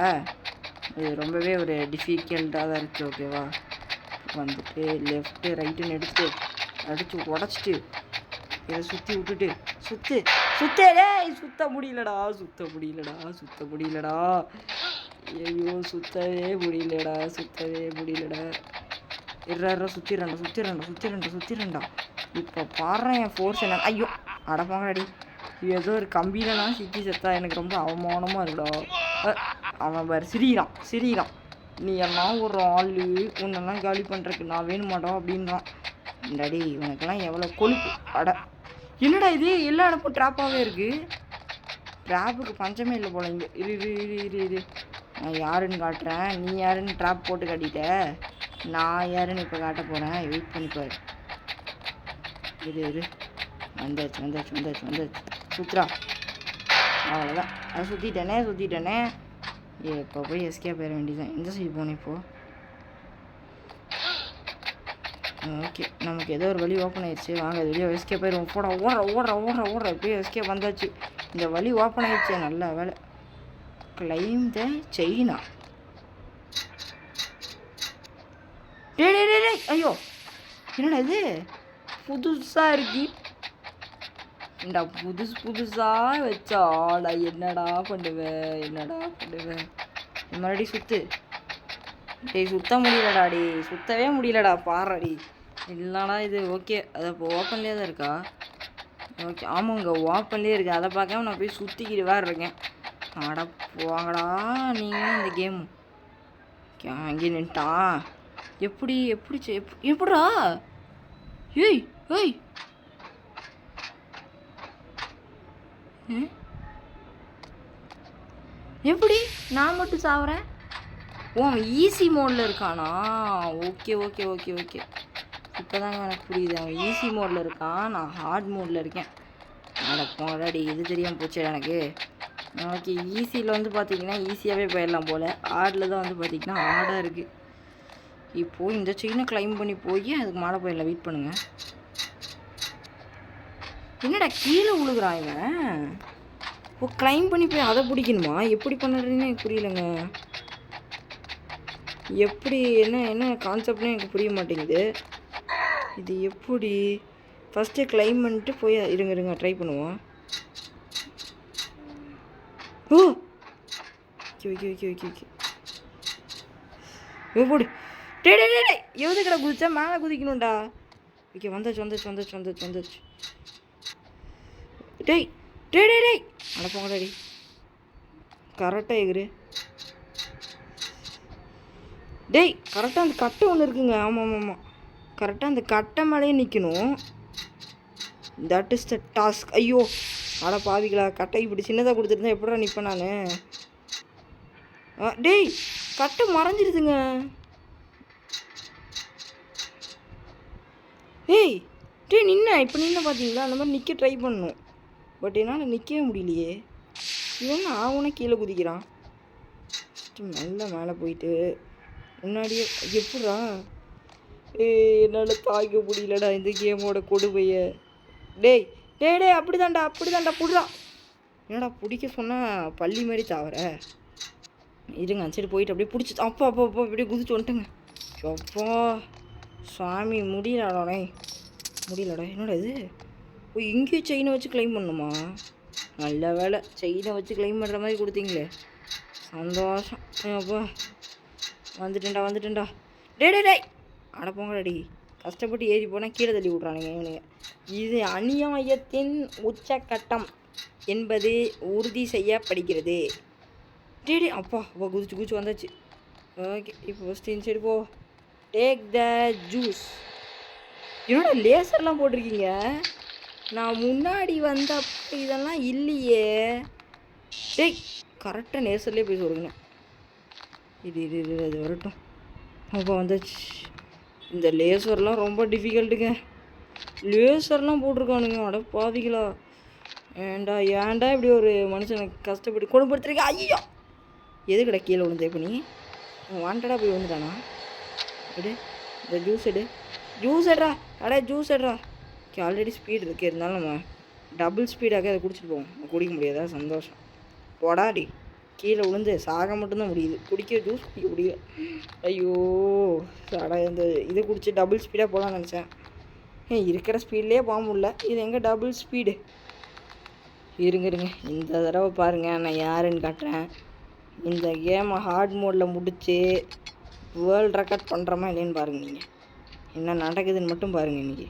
இது ரொம்பவே ஒரு டிஃபிகல்ட்டாக தான் இருக்குது. ஓகேவா? வந்துட்டு லெஃப்ட்டு ரைட்டுன்னு எடுத்து அடித்து உடச்சிட்டு இதை சுற்றி விட்டுட்டு சுத்த முடியலடா. ஐயோ, சுற்றவே முடியலடா. சுற்றிரண்டா. இப்போ பாடுறேன் என் ஃபோர்ஸ் என்ன. ஐயோ, அடப்பாங்கடி. ஏதோ ஒரு கம்பியிலலாம் சிக்கி செத்தா எனக்கு ரொம்ப அவமானமாக இருக்குடா. அவன் பாரு சிரிக்கிறான். நீ எல்லாம் ஒரு ஆள், உன்னெல்லாம் காலி பண்ணுறதுக்கு நான் வேணுமாடா அப்படின்றான். டாடி, இவனுக்கெல்லாம் எவ்வளோ கொழுப்பு. அட, என்னடா இது எல்லா இடமும் ட்ராப்பாகவே இருக்குது. ட்ராப்புக்கு பஞ்சமே இல்லை போல இங்கே. இரு நான் யாருன்னு காட்டுறேன். நீ யாருன்னு ட்ராப் போட்டு காட்டிட்ட, நான் யாருன்னு இப்போ காட்ட போகிறேன். வெயிட் பண்ணிப்பாரு. இரு. வந்தாச்சு. சுத்ரா. அவ்வளோதான். அதை சுற்றிட்டேனே. இப்போ போய் எஸ்கேப் ஆயிட வேண்டியதான். எந்த சைடு போனேன் இப்போது? ஓகே, நமக்கு ஏதோ ஒரு வழி ஓப்பன் ஆயிடுச்சு. வாங்க, அது வெளியே எஸ்கேப் ஆயிடுவோம். போட ஓடுற. இப்போயே எஸ்கேப் வந்தாச்சு. இந்த வழி ஓப்பன் ஆயிடுச்சு. நல்ல வேலை. கிளைம் த செயினா. டேய். ஐயோ, என்னடா இது புதுசாக இருக்கு. இந்த புதுசாக வச்சாடா. என்னடா பண்ணுவேன்? மறுபடியும் சுற்று. டேய், சுற்ற முடியலடாடி. சுற்றவே முடியலடா. பாடுறாடி. இல்லைடா இது. ஓகே, அது இப்போ ஓப்பன்லேயே தான் இருக்கா? ஓகே, ஆமாங்க, ஓப்பன்லேயே இருக்குது. அதை பார்க்காம நான் போய் சுற்றிக்கிட்டு வேறு இருக்கேன். அட போங்கடா நீங்கள் இந்த கேமு. அங்கே நின்ட்டான். எப்படிடா? ஏய் எப்படி நான் மட்டும் சாவுறேன்? அவன் ஈஸி மோடில் இருக்கானா? ஓகே. இப்போ தாங்க எனக்கு புரியுது. அவன் ஈஸி மோடில் இருக்கான், நான் ஹார்ட் மோடில் இருக்கேன். போடாடி, இது தெரியாமல் போச்சு எனக்கு. ஓகே, ஈஸியில் வந்து பார்த்திங்கன்னா ஈஸியாகவே போயிடலாம் போல். ஹார்டில் தான் வந்து பார்த்திங்கன்னா ஹார்டாக இருக்குது. இப்போது இந்த செயினை கிளைம் பண்ணி போய் அதுக்கு மேலே போயிடலாம். வெயிட் பண்ணுங்கள். என்னடா கீழே விழுகிறான் இவன்? கிளைம் பண்ணி போய் அதை பிடிக்கணுமா? எப்படி பண்ணுறதுன்னு எனக்கு புரியலைங்க. எப்படி என்ன கான்செப்ட்னு எனக்கு புரிய மாட்டேங்குது. இது எப்படி? ஃபஸ்ட்டு கிளைம் பண்ணிட்டு போய் இருங்க ட்ரை பண்ணுவோம். போடு. டே எவ்வளோ குதிச்சா மேலே குதிக்கணும்டா. ஓகே, வந்தாச்சு. டேய் அனுப்பங்கடாடி. கரெக்டாக எகுரு. டேய், கரெக்டாக அந்த கட்டை ஒன்று இருக்குங்க. ஆமாம், கரெக்டாக அந்த கட்டை மேலேயே நிற்கணும். That is the task. ஐயோ, அட பாவிகளா, கட்டை இப்படி சின்னதாக கொடுத்துருந்தா எப்படா நிற்பேன் நான்? டேய், கட்டை மறைஞ்சிருதுங்க. ஏய், நின்ன இப்போ நின்று பார்த்தீங்களா? அந்த மாதிரி நிற்க ட்ரை பண்ணணும். பட் என்னால் நிற்கவே முடியலையே. இவன் ஆவுனா கீழே குதிக்கிறான். நல்லா மேலே போயிட்டு முன்னாடியே எப்படா என்னால் தாய்க்க முடியலடா இந்த கேமோட கொடுமைய. டேய் டேய் டேய் அப்படி தான்டா புடுறா. என்னடா பிடிக்க சொன்னால் பள்ளி மாதிரி தாவற. இருங்க சரி போயிட்டு அப்படியே பிடிச்சி அப்பா அப்படியே குதிச்சு வந்துட்டுங்க. அப்பா சாமி முடியலடா என்னடா இது? இங்கேயும் செயினை வச்சு கிளைம் பண்ணணுமா? நல்ல வேலை செயினை வச்சு கிளைம் பண்ணுற மாதிரி கொடுத்தீங்களே, சந்தோஷம். அப்பா வந்துட்டேன்டா. டே அட போங்கடாடி. கஷ்டப்பட்டு ஏறி போனால் கீழே தள்ளி விட்றானுங்க இவனுங்க. இது அநியாயத்தின் உச்சக்கட்டம் என்பது உறுதி செய்யப்படுகிறது. டே அப்பா குதிச்சு வந்தாச்சு. ஓகே இப்போ ஃபஸ்ட்டு இந்த சைடு போ. Take the juice. என்னோட லேசர்லாம் போட்டிருக்கீங்க. நான் முன்னாடி வந்தப்போ இதெல்லாம் இல்லையே. டேய் கரெக்டாக லேசர்லேயே போய் சொல்லுங்க. இது அது வரட்டும். அப்போ வந்தாச்சு. இந்த லேசர்லாம் ரொம்ப டிஃபிகல்ட்டுங்க. லேசர்லாம் போட்டிருக்கானுங்க. அட பாவிகளா. ஏன்டா இப்படி ஒரு மனுஷனை கஷ்டப்பட்டு கொடுப்படுத்துறீங்க? ஐயோ எதுக்கடா கீழே விழுந்தே இப்போ நீ வாண்டடா போய் வந்துட்டானா? எடு இந்த ஜூஸ் எடுறா. ஜூஸ் எடுறா. ஆல்ரெடி ஸ்பீடு இருக்குது, இருந்தாலும் நம்ம டபுள் ஸ்பீடாக அதை குடிச்சிட்டு போவோம். குடிக்க முடியாதா? சந்தோஷம். போடாடி கீழே விழுந்து சாக மட்டும்தான் முடியுது. ஜூஸ் குடிக்க முடியல. ஐயோ இந்த இதை குடிச்சு டபுள் ஸ்பீடாக போகலான்னு நினச்சேன். இருக்கிற ஸ்பீட்லேயே போக முடியல. இது எங்கே டபுள் ஸ்பீடு? இருங்க இந்த தடவை பாருங்கள் நான் யாருன்னு காட்டுறேன். இந்த கேமை ஹார்ட் மோடில் முடித்து வேர்ல்டு ரெக்கார்ட் பண்ணுறோமா இல்லைன்னு பாருங்கள். நீங்கள் என்ன நடக்குதுன்னு மட்டும் பாருங்கள் இன்றைக்கி.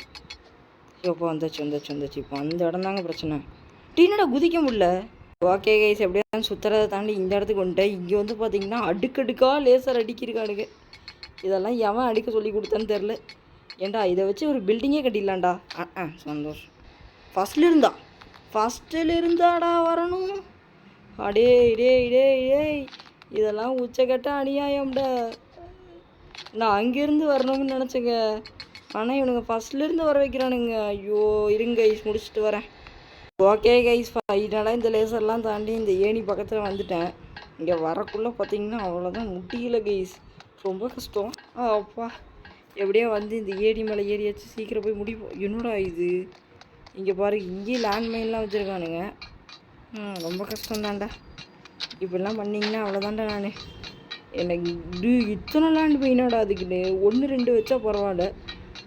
இப்போ வந்தாச்சு. இப்போ அந்த இடம் தாங்க பிரச்சனை. டீனடா குதிக்க முடியல. ஓகே கைஸ் எப்படியா சுற்றுறதை தாண்டி இந்த இடத்துக்கு வந்துட்டேன். இங்கே வந்து பார்த்தீங்கன்னா அடுக்கடுக்காக லேசர் அடிக்கிருக்கானுங்க. இதெல்லாம் எவன் அடிக்க சொல்லி கொடுத்தான்னு தெரில. ஏண்டா இதை வச்சு ஒரு பில்டிங்கே கட்டிடலாம்டா. சந்தோஷம். ஃபஸ்ட்டில் இருந்தாடா வரணும். டேய் இதெல்லாம் உச்சக்கட்ட அநியாயம்டா. நான் அங்கேருந்து வரணும்னு நினச்சேங்க. ஆனால் இவனுங்க ஃபஸ்ட்லேருந்து வர வைக்கிறானுங்க. ஐயோ இருங்க கைஸ் முடிச்சுட்டு வரேன். ஓகே கைஸ் ஃபைனலாக இந்த லேசர்லாம் தாண்டி இந்த ஏணி பக்கத்தில் வந்துட்டேன். இங்கே வரக்குள்ளே பார்த்தீங்கன்னா அவ்வளோதான், முடியல கைஸ். ரொம்ப கஷ்டம். அப்பா எப்படியோ வந்து இந்த ஏணி மேலே ஏறியாச்சு. சீக்கிரம் போய் முடிப்போம். என்னடா இது இங்கே பாரு, இங்கேயும் லேண்ட்மைன்லாம் வச்சுருக்கானுங்க. ரொம்ப கஷ்டம்தான்டா. இப்படிலாம் பண்ணிங்கன்னா அவ்வளோதான்டா. நான் எனக்கு இத்தனை லேண்ட் மைனாடா அதுக்குன்னு 1-2 வச்சா பரவாயில்ல.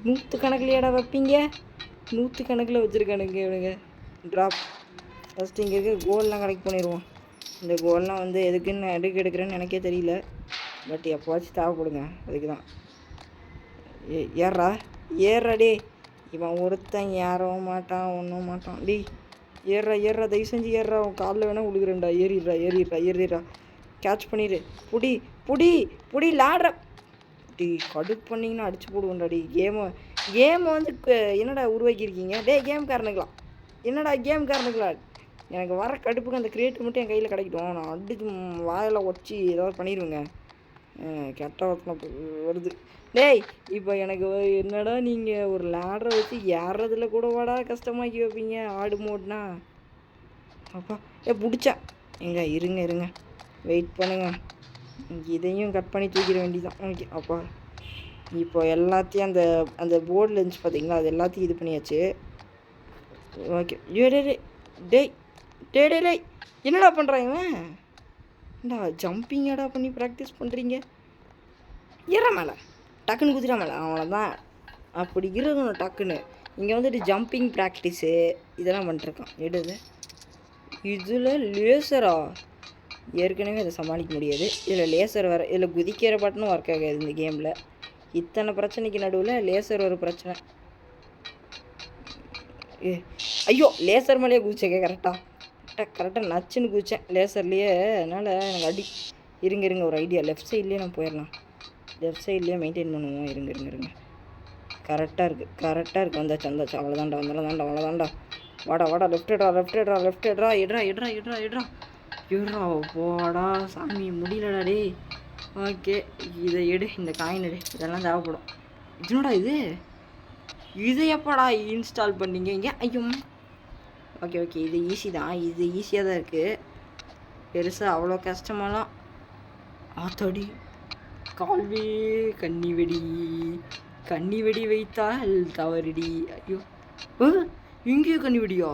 100 கணக்குலையாடா வைப்பீங்க? 100 கணக்கில் வச்சுருக்கானுங்க இவனுங்க. ட்ராப் ஃபஸ்ட்டு இங்கே இருக்க கோல்லாம் கலெக்ட் பண்ணிடுவோம். இந்த கோல்லாம் வந்து எதுக்குன்னு எடுக்கிறேன்னு எனக்கே தெரியல. பட் எப்போவாச்சும் தேவைப்படுங்க. அதுக்கு தான் ஏறாடே. இவன் ஒருத்தன் ஏறவும் மாட்டான், ஒன்றும் மாட்டான். டே ஏறா தயவு செஞ்சு ஏறா. அவன் காலில் வேணால் விழுகுறேன்டா. ஏறிடுறா. கேட்ச் பண்ணிடு. புடி லாடுற. டி கடுப்பு பண்ணிங்கன்னா அடிச்சு போடுவோம்டா. டி கேமை வந்து என்னடா உருவாக்கியிருக்கீங்க? கேம் காரணங்களா எனக்கு வர கடுப்புக்கு அந்த கிரியேட்டர் மட்டும் என் கையில் கிடைக்கட்டும். நான் அடிச்சு வாயில் ஒச்சி ஏதாவது பண்ணிடுவேங்க. கெட்ட வார்த்தை வருது. டேய் இப்போ எனக்கு என்னடா நீங்கள் ஒரு லேடரை வச்சு ஏறதில் கூட வாடா கஷ்டமாக்கி வைப்பீங்க ஆடு மோட்னா. அப்பா பிடிச்சேன். இருங்க வெயிட் பண்ணுங்க. இதையும் கட் பண்ணி தூக்கிட வேண்டியதான். ஓகே அப்பா இப்போ எல்லாத்தையும் அந்த போர்டில் இருந்துச்சு பார்த்தீங்களா, அது எல்லாத்தையும் இது பண்ணியாச்சு. ஓகே டேய் என்னடா பண்ணுறான் இவன்? ஏண்டா ஜம்பிங்கடா பண்ணி ப்ராக்டிஸ் பண்ணுறீங்க? ஏற மேலே டக்குன்னு குதிரா மேலே அவ்வளோதான். அப்படி இருக்கணும் டக்குன்னு. இங்கே வந்துட்டு ஜம்பிங் ப்ராக்டிஸு இதெல்லாம் பண்ணிட்டுருக்கான். எடுது இதில் லேசரா? ஏற்கனவே அதை சமாளிக்க முடியாது. இதில் லேசர் வேறு. இதில் குதிக்கிற பட்டனும் ஒர்க் ஆகாது இந்த கேமில். இத்தனை பிரச்சனைக்கு நடுவில் லேசர் ஒரு பிரச்சனை. ஐயோ லேசர் மேலேயே குதிச்சேங்க. கரெக்டாக நச்சுன்னு குதித்தேன் லேசர்லேயே. அதனால் எனக்கு அடி. இருங்க ஒரு ஐடியா. லெஃப்ட் சைட்லேயே நான் போயிடலாம். லெஃப்ட் சைட்லேயே மெயின்டைன் பண்ணுவோம். இருங்க கரெக்டாக இருக்குது. வந்தாச்சு. அவ்வளோதான்டா. வாடா லெஃப்ட் எட்ரா. எடுறா போடா சாமி முடியலடா டே. ஓகே இதை எடு. இந்த காயின் எடு. இதெல்லாம் தேவைப்படும். இதனோட இது இதை எப்படா இன்ஸ்டால் பண்ணீங்க இங்கே? ஐயோ ஓகே ஓகே, இது ஈஸி தான், இது ஈஸியாக தான் இருக்குது, பெருசாக அவ்வளோ கஷ்டமாலாம். ஆத்தாடி கால்வே கன்னி வெடி, கன்னி வெடி வைத்தால் தவறுடி. ஐயோ இங்கேயும் கன்னி வெடியா?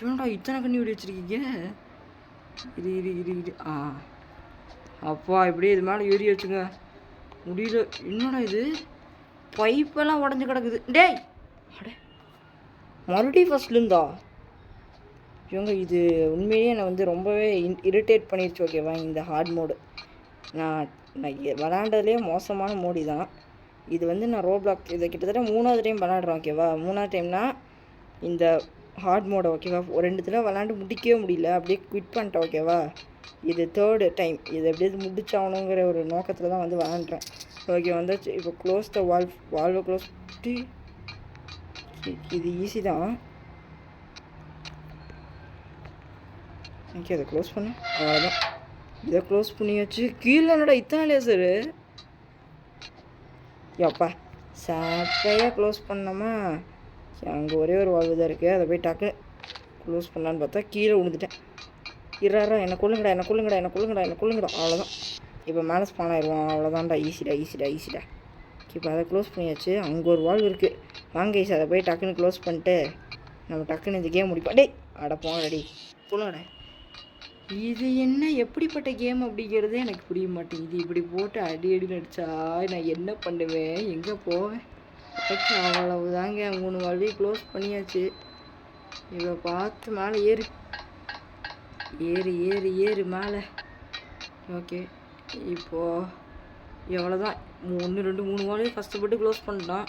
ஏன்டா இத்தனை கன்னி வெடி வச்சுருக்கீங்க? இது இது இது இது அப்பா இப்படியே இது மேலே ஏறி வச்சுங்க, முடியல. என்னடா இது பைப்பெல்லாம் உடஞ்சி கிடக்குது. டேய் அடே மறுபடியும் ஃபஸ்ட்லேருந்தா? இவங்க இது உண்மையிலேயே என்னை வந்து ரொம்பவே இரிட்டேட் பண்ணிடுச்சு ஓகேவா இந்த ஹார்ட் மோடு. நான் விளாண்டதுலேயே மோசமான மோடி தான் இது. வந்து நான் ரோப்ளாக் இதை கிட்டத்தட்ட 3வது டைம் விளாடுறேன் ஓகேவா. 3வது டைம்னா இந்த ஹார்ட் மோடை ஓகேவா. ஒரு 2 தடவை விளாண்டு முடிக்கவே முடியல, அப்படியே குவிட் பண்ணிட்டேன் ஓகேவா. இது 3rd டைம், இது எப்படியாவது முடிச்சாகணுங்கிற ஒரு நோக்கத்தில் தான் வந்து விளாண்டுறேன் ஓகே. வந்துச்சு இப்போ க்ளோஸ் த வால்வை க்ளோஸ் பண்ணி, இது ஈஸி தான் ஓகே. அதை க்ளோஸ் பண்ண அவ்வளோதான், இதை க்ளோஸ் பண்ணியாச்சு. கீழே என்னடா இத்தனை லேசரு? யப்பா சாப்பையாக க்ளோஸ் பண்ணோமா. அங்கே ஒரே ஒரு வால்வு தான் இருக்குது, அதை போய் டக்கு க்ளோஸ் பண்ணலான்னு பார்த்தா கீழே விழுந்துட்டேன். இறாரா என்னை கொள்ளுங்கடா, என்னை கொள்ளுங்கடா, என்னை கொள்ளுங்கடா, என்னை கொள்ளுங்கடா. அவ்வளோதான், இப்போ மேலே ஸ்பான் ஆயிடுவான். அவ்வளோதான்டா, ஈஸிடா ஈஸிடா ஈஸிடா. இப்போ அதை க்ளோஸ் பண்ணியாச்சு. அங்கே ஒரு வால்வு இருக்குது, வாங்க ஈஸி அதை போய் டக்குன்னு க்ளோஸ் பண்ணிட்டு நம்ம டக்குன்னு இந்த கேம் முடிப்போம். டே அட போங்க ரெடி சொல்லுங்கடா. இது என்ன எப்படிப்பட்ட கேம் அப்படிங்கிறதே எனக்கு புரிய மாட்டேங்குது. இப்படி போட்டு அடி அடி நடிச்சா நான் என்ன பண்ணுவேன், எங்கே போவேன்? அவ்வளவுதாங்க, 3 வால்வையும் க்ளோஸ் பண்ணியாச்சு. இதை பார்த்து மேலே ஏறு ஏறு ஏறு ஏறு மேலே. ஓகே இப்போது எவ்வளோதான், 1 2 3 வால்வையும் கஷ்டப்பட்டு க்ளோஸ் பண்ணிட்டோம்.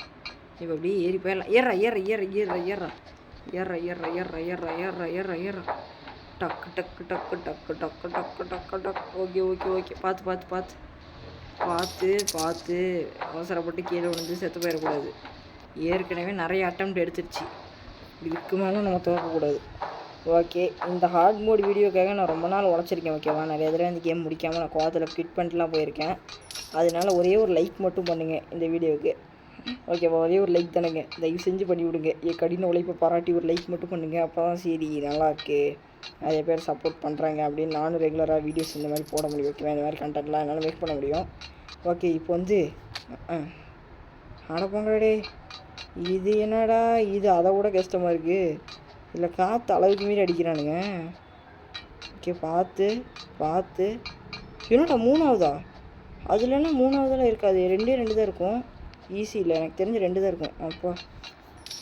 இப்போ அப்படியே ஏறி போயிடலாம். ஏறா ஏற ஏற ஏற ஏற ஏற ஏற ஏற ஏற ஏற ஏற ஏற டக்கு டக்கு டக்கு டக்கு டக்கு டக்கு டக்கு டக்கு. ஓகே ஓகே ஓகே, பார்த்து பார்த்து பார்த்து பார்த்து பார்த்து அவசரப்பட்டு கீழே விழுந்து செத்து போயிடக்கூடாது. ஏற்கனவே நிறைய அட்டம்ப்ட் எடுத்துருச்சு, இதுக்கு மேலே நம்ம தோக்கக்கூடாது. ஓகே இந்த ஹார்ட் மோட் வீடியோக்காக நான் ரொம்ப நாள் உழைச்சிருக்கேன் ஓகேவா. நிறைய தடவை இந்த கேம் முடிக்காமல் நான் கோவத்தில் குவிட் பண்ணிட்டுலாம் போயிருக்கேன். அதனால ஒரே ஒரு லைக் மட்டும் பண்ணுங்கள் இந்த வீடியோவுக்கு ஓகேவா. ஒரே ஒரு லைக் தானுங்க, தயவு செஞ்சு பண்ணி விடுங்க. என் கடின உழைப்பை பாராட்டி ஒரு லைக் மட்டும் பண்ணுங்கள். அப்போ தான் சரி நல்லாயிருக்கு, நிறைய பேர் சப்போர்ட் பண்ணுறாங்க அப்படின்னு நானும் ரெகுலராக வீடியோஸ் இந்த மாதிரி போட முடியும் ஓகேவா. இந்த மாதிரி கண்டென்ட்லாம் என்னால் மேக் பண்ண முடியும். ஓகே இப்போ வந்து அடப்போங்கடே, இது என்னடா இது அதை விட கஷ்டமாக இருக்குது. இல்லை காற்று அளவுக்கு மீறி அடிக்கிறானுங்க. ஓகே பார்த்து பார்த்து. என்னடா 3வதா? அதுலலாம் 3வதெல்லாம் இருக்காது, 2 தான் இருக்கும். ஈஸி இல்லை, எனக்கு தெரிஞ்சு 2 தான் இருக்கும். அப்போ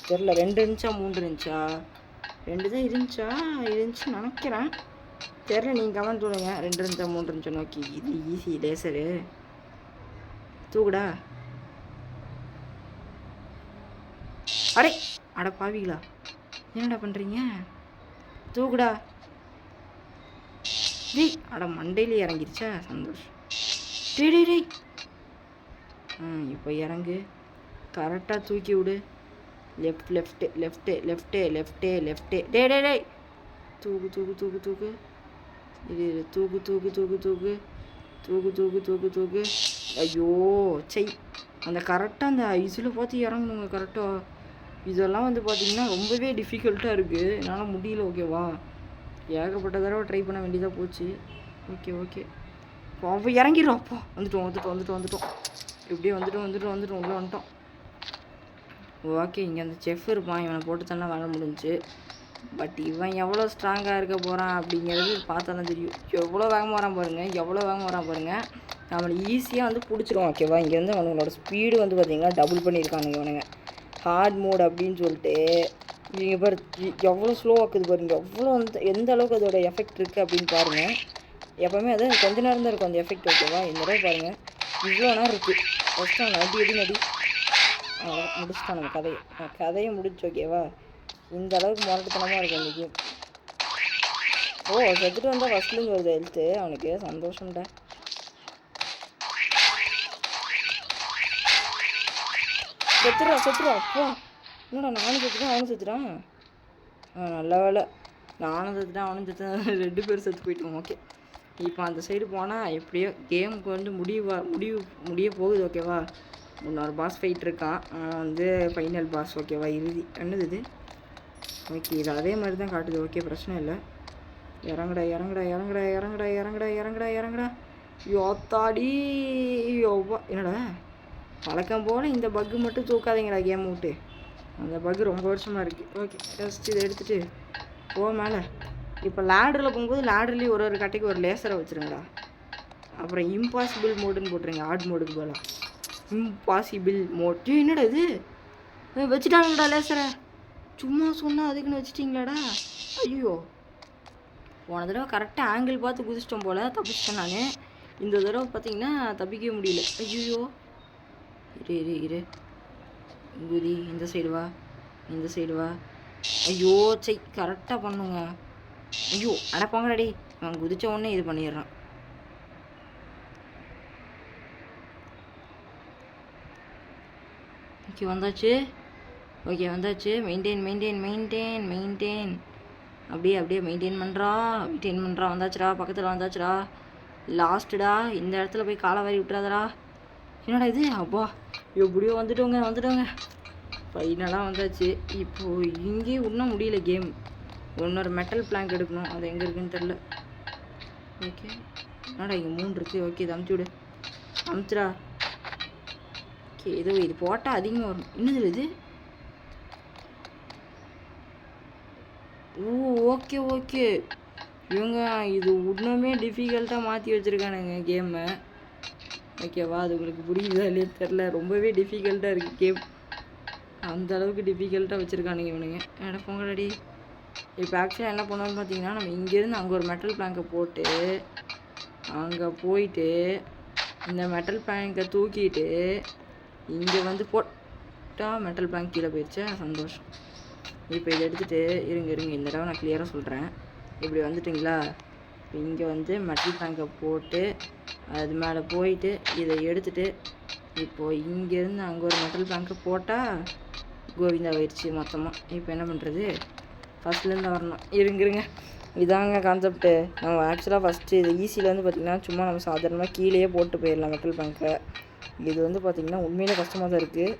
தெரில 2 இருந்துச்சா 3 இருந்துச்சா? 2 தான் இருந்துச்சுன்னு நினைக்கிறேன், தெரில. நீங்கள் கமெண்ட் சொல்லுங்கள் 2 இருந்துச்சா 3 இருந்துச்சா. ஓகே இது ஈஸி லேசரு. தூக்குடா. அடே அட பாவிங்களா, என்னடா பண்ணுறீங்க? தூக்குடா. டேய் அட மண்டையிலே இறங்கிருச்சா, சந்தோஷம். டே டே டேய் இப்போ இறங்கு, கரெக்டாக தூக்கி விடு. Left left left left left left. டே டே டே தூக்கு தூக்கு தூக்கு தூக்கு. இது தூக்கு தூக்கு தூக்கு தூக்கு தூக்கு தூக்கு தூக்கு தூக்கு. ஐயோ சை, அந்த கரெக்டாக அந்த இதில் பார்த்து இறங்கணுங்க கரெக்டாக. இதெல்லாம் வந்து பார்த்திங்கன்னா ரொம்பவே டிஃபிகல்ட்டாக இருக்குது, என்னால் முடியல ஓகேவா. ஏகப்பட்ட தடவை ட்ரை பண்ண வேண்டியதாக போச்சு. ஓகே ஓகே அப்போ இறங்கிடும். அப்போ வந்துட்டோம் இப்படியே வந்துட்டோம் உள்ளே வந்துட்டோம். ஓகே இங்கே அந்த செஃப் இருப்பான், இவனை போட்டு தானே வேலை முடிஞ்சு. பட் இவன் எவ்வளோ ஸ்ட்ராங்காக இருக்க போகிறான் அப்படிங்கிறது பார்த்தா தான் தெரியும். எவ்வளோ வேகமாக வரான் பாருங்கள். நம்மளை ஈஸியாக வந்து பிடிச்சிருவான் ஓகேவா. இங்கே வந்து அவனுங்களோட ஸ்பீடு வந்து பார்த்திங்கன்னா டபுள் பண்ணியிருக்கானுங்க இவனுங்க. ஹார்ட் மோட் அப்படின்னு சொல்லிட்டு இவங்க பாரு எவ்வளோ ஸ்லோவாக்குது பாருங்கள். எவ்வளோ எந்த அளவுக்கு அதோட எஃபெக்ட் இருக்குது அப்படின்னு பாருங்கள். எப்போவுமே அது கொஞ்ச நேரம் தான் இருக்கும் அந்த எஃபெக்ட் ஓகேவா. இந்த தடவை பாருங்கள் இவ்வளோ நேரம் இருக்குது. ஃபஸ்ட்டு அவன் நடி முடிச்சுட்டான். நம்ம கதையை முடிச்சு ஓகேவா. இந்த அளவுக்கு முரட்டுத்தனமாக இருக்கும் அந்த கேம். செத்துட்டு வந்தால் ஃபஸ்ட்லேருந்து வருது ஹெல்த்து அவனுக்கு. சந்தோஷம்டா. செத்துறா அப்பா. என்னடா நானும் செத்துட்டேன் அவனும் செத்துட்டான். நல்ல வேலை, நானும் செத்துட்டேன் அவனும் செத்துட்டேன், 2 பேர் செத்து போயிட்டோம். ஓகே இப்போ அந்த சைடு போனால் எப்படியோ கேமுக்கு வந்து முடிய போகுது ஓகேவா. இன்னொரு பாஸ் ஃபைட் இருக்கான், வந்து ஃபைனல் பாஸ். ஓகேவா, இறுதி. என்னது இது? ஓகே, இது அதே மாதிரி தான் காட்டுது. ஓகே, பிரச்சனை இல்லை. இறங்குடா இறங்குடா இறங்குடா இறங்குடா இறங்குடா இறங்குடா இறங்குடா. யோத்தாடி யோவா. என்னடா வழக்கம் போல் இந்த பக்கு மட்டும் தூக்காதீங்கடா கேம் விட்டு. அந்த பக்கு ரொம்ப வருஷமாக இருக்குது. ஓகே, ஜஸ்ட் இதை எடுத்துகிட்டு போ மேலே. இப்போ லேடரில் போகும்போது லேடர்லேயும் ஒரு கட்டைக்கு ஒரு லேசரை வச்சுருங்கடா. அப்புறம் இம்பாசிபிள் மோடுன்னு போட்டுருங்க, ஆட் மோடுக்கு போகலாம். Impossible mode. என்னடா இது வச்சுட்டாங்கடா லேசரை? சும்மா சொன்னால் அதுக்குன்னு வச்சுட்டிங்களாடா? ஐயோ, போன தடவை கரெக்டாக ஆங்கிள் பார்த்து குதிச்சிட்டோம் போல், தப்பிச்சிட்டேன் நான். இந்த தடவை பார்த்தீங்கன்னா தப்பிக்கவே முடியல. ஐயோ, இரு இரு இரு குதி. இந்த சைடு வா, இந்த சைடு வா. ஐயோ சை, கரெக்டாக பண்ணுங்க. ஐயோ அடப்பாங்கடாடி, அவன் குதிச்ச உடனே இது பண்ணிடுறான். ஓகே வந்தாச்சு, ஓகே வந்தாச்சு. Maintain maintain maintain maintain. அப்படியே அப்படியே மெயின்டைன் பண்ணுறா. வந்தாச்சுடா, பக்கத்தில் வந்தாச்சுடா. லாஸ்ட்டுடா, இந்த இடத்துல போய் காலை வாரி விட்டுறாதடா. என்னடா இது? அப்பா எப்படியோ வந்துட்டோங்க. ஃபைனலாக வந்தாச்சு. இப்போது இங்கேயும் இன்னும் முடியல கேம். இன்னொரு மெட்டல் பிளாங்க் எடுக்கணும், அது எங்கே இருக்குன்னு தெரில. ஓகே, என்னடா இங்கே 3 இருக்குது. ஓகே, இது அமுச்சு விடு, அமுச்சுடா. ஓகே, இது போட்டால் அதிகமாக வரும். என்னது இது? ஓகே ஓகே, இவங்க இது இன்னுமே டிஃபிகல்ட்டாக மாற்றி வச்சுருக்கானுங்க கேமை. ஓகேவா, அது உங்களுக்கு புரியுதா இல்லையே தெரில, ரொம்பவே டிஃபிகல்ட்டாக இருக்குது கேம். அந்த அளவுக்கு டிஃபிகல்ட்டாக வச்சுருக்கானுங்க இவனுங்க. போங்கடாடி. இப்போ ஆக்சுவலாக என்ன பண்ணணும்னு பார்த்தீங்கன்னா, நம்ம இங்கேருந்து அங்கே ஒரு மெட்டல் பிளாங்கை போட்டு அங்கே போயிட்டு இந்த மெட்டல் பிளாங்கை தூக்கிட்டு இங்கே வந்து போட்டால் மெட்டல் பிளாங்க் கீழே போயிடுச்சா, சந்தோஷம். இப்போ இதை எடுத்துகிட்டு இருங்க இந்த தடவை நான் கிளியராக சொல்கிறேன். இப்படி வந்துட்டிங்களா, இப்போ இங்கே வந்து மெட்டல் பிளாங்கை போட்டு அது மேலே போயிட்டு இதை எடுத்துகிட்டு இப்போது இங்கேருந்து அங்கே ஒரு மெட்டல் பிளாங்கை போட்டால் கோவிந்தா ஆயிடுச்சு மொத்தமாக. இப்போ என்ன பண்ணுறது, ஃபஸ்ட்லேருந்து வரணும். இருங்க இதாங்க கான்செப்ட்டு. நம்ம ஆக்சுவலாக ஃபஸ்ட்டு இது ஈஸியில் வந்து பார்த்திங்கன்னா சும்மா நம்ம சாதாரணமாக கீழேயே போட்டு போயிடலாம் மெட்டல் பிளாங்கை. இது வந்து பார்த்திங்கன்னா உண்மையிலே கஷ்டமாக தான் இருக்குது,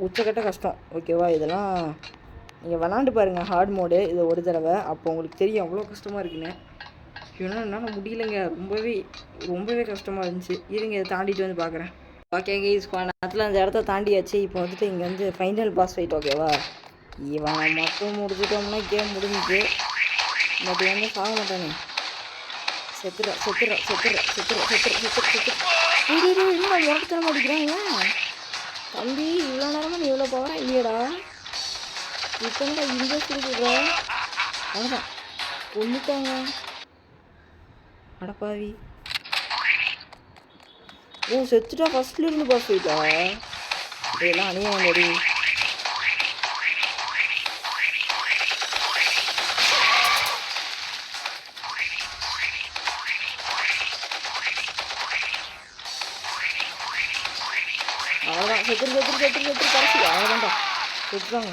உச்சக்கட்ட கஷ்டம். ஓகேவா, இதெல்லாம் நீங்கள் விளாண்டு பாருங்கள் ஹார்ட் மோடு இது ஒரு தடவை, அப்போ உங்களுக்கு தெரியும் அவ்வளோ கஷ்டமாக இருக்குன்னு. ஏன்னா என்னால் முடியலைங்க, ரொம்பவே கஷ்டமாக இருந்துச்சு. இருங்க இதை தாண்டிட்டு வந்து பார்க்குறேன். ஓகே கைஸ், நேரத்தில் அந்த இடத்த தாண்டியாச்சு. இப்போ வந்துட்டு இங்கே வந்து ஃபைனல் பாஸ் ஃபைட். ஓகேவா, இவனை மட்டும் முடிச்சிட்டோம்னா கேம் முடிஞ்சிச்சு. பட் வந்து சாக மாட்டானே, செத்துற இன்னும் இறக்கத்தர மாட்டேங்கிறாங்க தம்பி. இவ்வளோ நேரமாக நீ இவ்வளோ பவரா இல்லையடா? இப்போ இங்கே கொடுக்குறா, அவ்வளோதான் கொண்டுட்டாங்க. அடப்பாவி, செத்துட்டா ஃபர்ஸ்ட்ல இருந்து பாஸ் போயிட்டா. இதெல்லாம் அநியாயம் மாதிரி. அவ்வளோதான், செத்துரு கடைசி அவ்வளோதான்டா, செத்துறாங்க.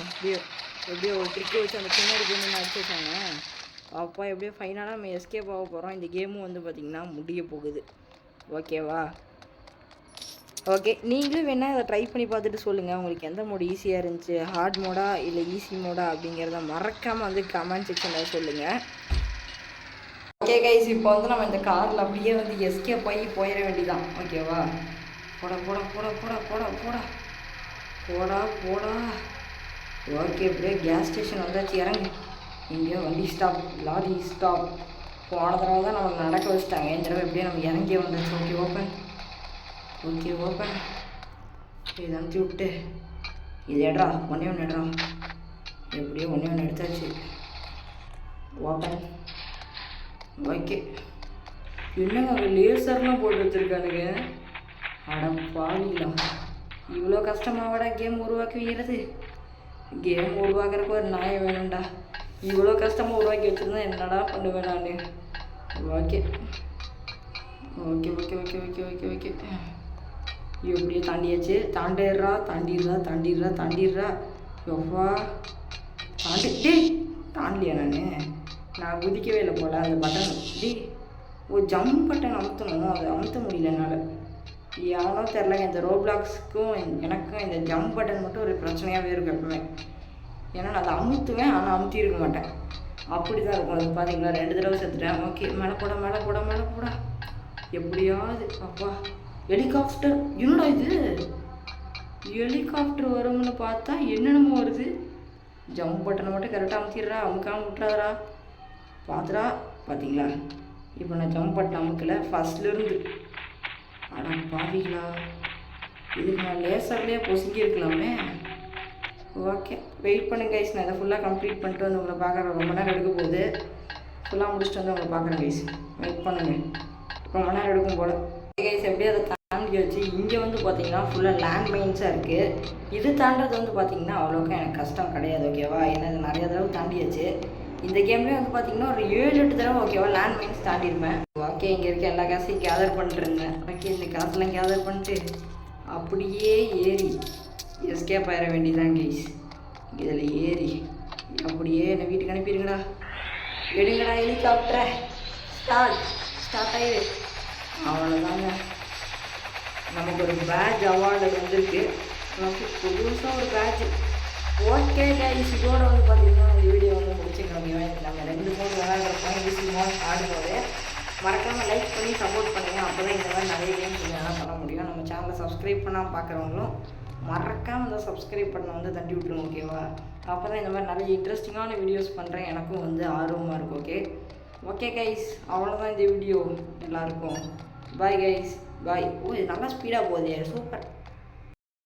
எப்படியோ ஒரு ட்ரிக்கு வச்சு அந்த பின்னாடி பொண்ணு அடிச்சு வச்சாங்க. அப்போ எப்படியோ ஃபைனலாக நம்ம எஸ்கேப் ஆக போகிறோம். இந்த கேமும் வந்து பார்த்திங்கன்னா முடிய போகுது. ஓகேவா, ஓகே, நீங்களும் வேணால் அதை ட்ரை பண்ணி பார்த்துட்டு சொல்லுங்கள் உங்களுக்கு எந்த மோடு ஈஸியாக இருந்துச்சு, ஹார்ட் மோடா இல்லை ஈஸி மோடா அப்படிங்கிறத மறக்காமல் வந்து கமெண்ட் செக்ஷனில் சொல்லுங்கள். ஓகே கைஸ், இப்போ வந்து நம்ம இந்த காரில் அப்படியே வந்து எஸ்கேப் ஆகி போயிட வேண்டியதான். ஓகேவா, போடா. ஓகே, அப்படியே கேஸ் ஸ்டேஷன் வந்தாச்சு, இறங்கு. இங்கே வண்டி ஸ்டாப், லாரி ஸ்டாப். போன தடவை தான் நம்ம நடக்க வச்சுட்டாங்க, இந்த தடவை எப்படியே நம்ம இறங்கியே வந்தாச்சு. Okay open. இதை அனுப்பிச்சி விட்டு இது எடுறா, ஒன்றே எடுறா. எப்படியோ ஒன்று எடுத்தாச்சு. ஓப்பன். ஓகே, என்னங்க அங்கே லேசர்லாம் போட்டு வச்சுருக்கானுங்க. அட பாவிங்களா, இவ்வளோ கஷ்டமாவாடா கேம் உருவாக்கி வைக்கிறது? கேம் உருவாக்குறப்போ ஒரு நாயம் வேணும்டா. இவ்வளோ கஷ்டமாக உருவாக்கி வச்சுருந்தா என்னடா பண்ணுவேன் நான். ஓகே எப்படியோ தாண்டியாச்சு. தாண்டிடுறா. எவ்வா தாண்டலியா? நான் குதிக்கவே இல்லை போல். அந்த பட்டன் ஜம்ப் பட்டன் அமுத்தணும், அதை அமுத்த முடியல என்னால். எவனோ தெரிலங்க, இந்த ரோப்ளாக்ஸுக்கும் எனக்கும் இந்த ஜம்ப் பட்டன் மட்டும் ஒரு பிரச்சனையாகவே இருக்கும் எப்பவுமே. ஏன்னா நான் அதை அமுத்துவேன், ஆனால் அமுத்தி இருக்க மாட்டேன். அப்படி தான் இருக்கும். அது பார்த்தீங்களா 2 தடவை செத்துட்டேன். ஓகே, மேலே போட மேலே போட மேலே போட எப்படியாவது. அப்பா ஹெலிகாப்டர், என்னடா இது ஹெலிகாப்டர் வரும்னு பார்த்தா என்னென்னமோ வருது. ஜம்ப் பட்டனை மட்டும் கரெக்டாக அமுத்திடுறா, அமுக்காமல் விட்டுறாதரா பார்த்துடா. பார்த்தீங்களா, இப்போ நான் ஜம்ப் பட்டன் அமுக்கலை ஃபஸ்ட்லேருந்து. அடா பாவிங்களா, இதுக்கு நான் லேசர்லேயே பொசுங்கி இருக்கலாமே. ஓகே, வெயிட் பண்ணுங்க கைஸ், நான் இதை ஃபுல்லாக கம்ப்ளீட் பண்ணிட்டு வந்து உங்களை பார்க்குறேன். ரொம்ப நேரம் எடுக்க போகுது. ஃபுல்லாக முடிச்சுட்டு வந்து உங்களை பார்க்குறேன் கைஸ். வெயிட் பண்ணுங்க, ரொம்ப நேரம் எடுக்கும் போல் கைஸ். எப்படியே அதை தாண்டி வச்சு இங்கே வந்து பார்த்தீங்கன்னா ஃபுல்லாக லேண்ட் மைன்ஸாக இருக்குது. இது தாண்டது வந்து பார்த்தீங்கன்னா அவ்வளோக்கா எனக்கு கஷ்டம் கிடையாது, ஓகேவா? ஏன்னா இது நிறைய தடவை தாண்டியாச்சு. இந்த கேம்லேயே வந்து பார்த்தீங்கன்னா ஒரு 7-8 தடவை ஓகேவா லேண்ட் மைன்ஸ் தாண்டிருப்பேன். ஓகே, இங்கே இருக்க எல்லா காசையும் கேதர் பண்ணிட்டுருந்தேன். ஓகே, இந்த காசுலாம் கேதர் பண்ணிட்டு அப்படியே ஏறி எஸ்கேப் ஆயிட வேண்டியதான் கைஸ். இதில் ஏறி அப்படியே என்னை வீட்டுக்கு அனுப்பிடுங்கடா. எடுங்கடா ஹெலிகாப்டரை, ஸ்டார்ட் ஆயிடு. அவ்வளோதாங்க, நமக்கு ஒரு பேட்ச் அவார்டு வந்திருக்கு. நமக்கு புதுசாக ஒரு பேட்ச். ஓகே கைஸ், இதோட வந்து பார்த்தீங்கன்னா இந்த வீடியோ வந்து முடிச்சுக்கணும். நம்ம 2 மோட் விளையாடுறப்போம், ஈஸி மோட் ஆடும்போது மறக்காமல் லைக் பண்ணி சப்போர்ட் பண்ணுங்கள். அப்போ தான் இந்த மாதிரி நிறைய கேம்ஸ் என்னால் பண்ண முடியும். நம்ம சேனலை சப்ஸ்கிரைப் பண்ணாமல் பார்க்குறவங்களும் மறக்காமல் இந்த சப்ஸ்கிரைப் பண்ண வந்து தட்டி விட்டுருங்க, ஓகேவா? அப்போ தான் இந்த மாதிரி நிறைய இன்ட்ரெஸ்டிங்கான வீடியோஸ் பண்ணுறேன், எனக்கும் வந்து ஆர்வமாக இருக்கும். ஓகே ஓகே கைஸ், அவ்வளோதான் இந்த வீடியோ. எல்லாருக்கும் பாய் கைஸ், பாய். ஓ, இது நல்லா ஸ்பீடாக போகுது, சூப்பர்.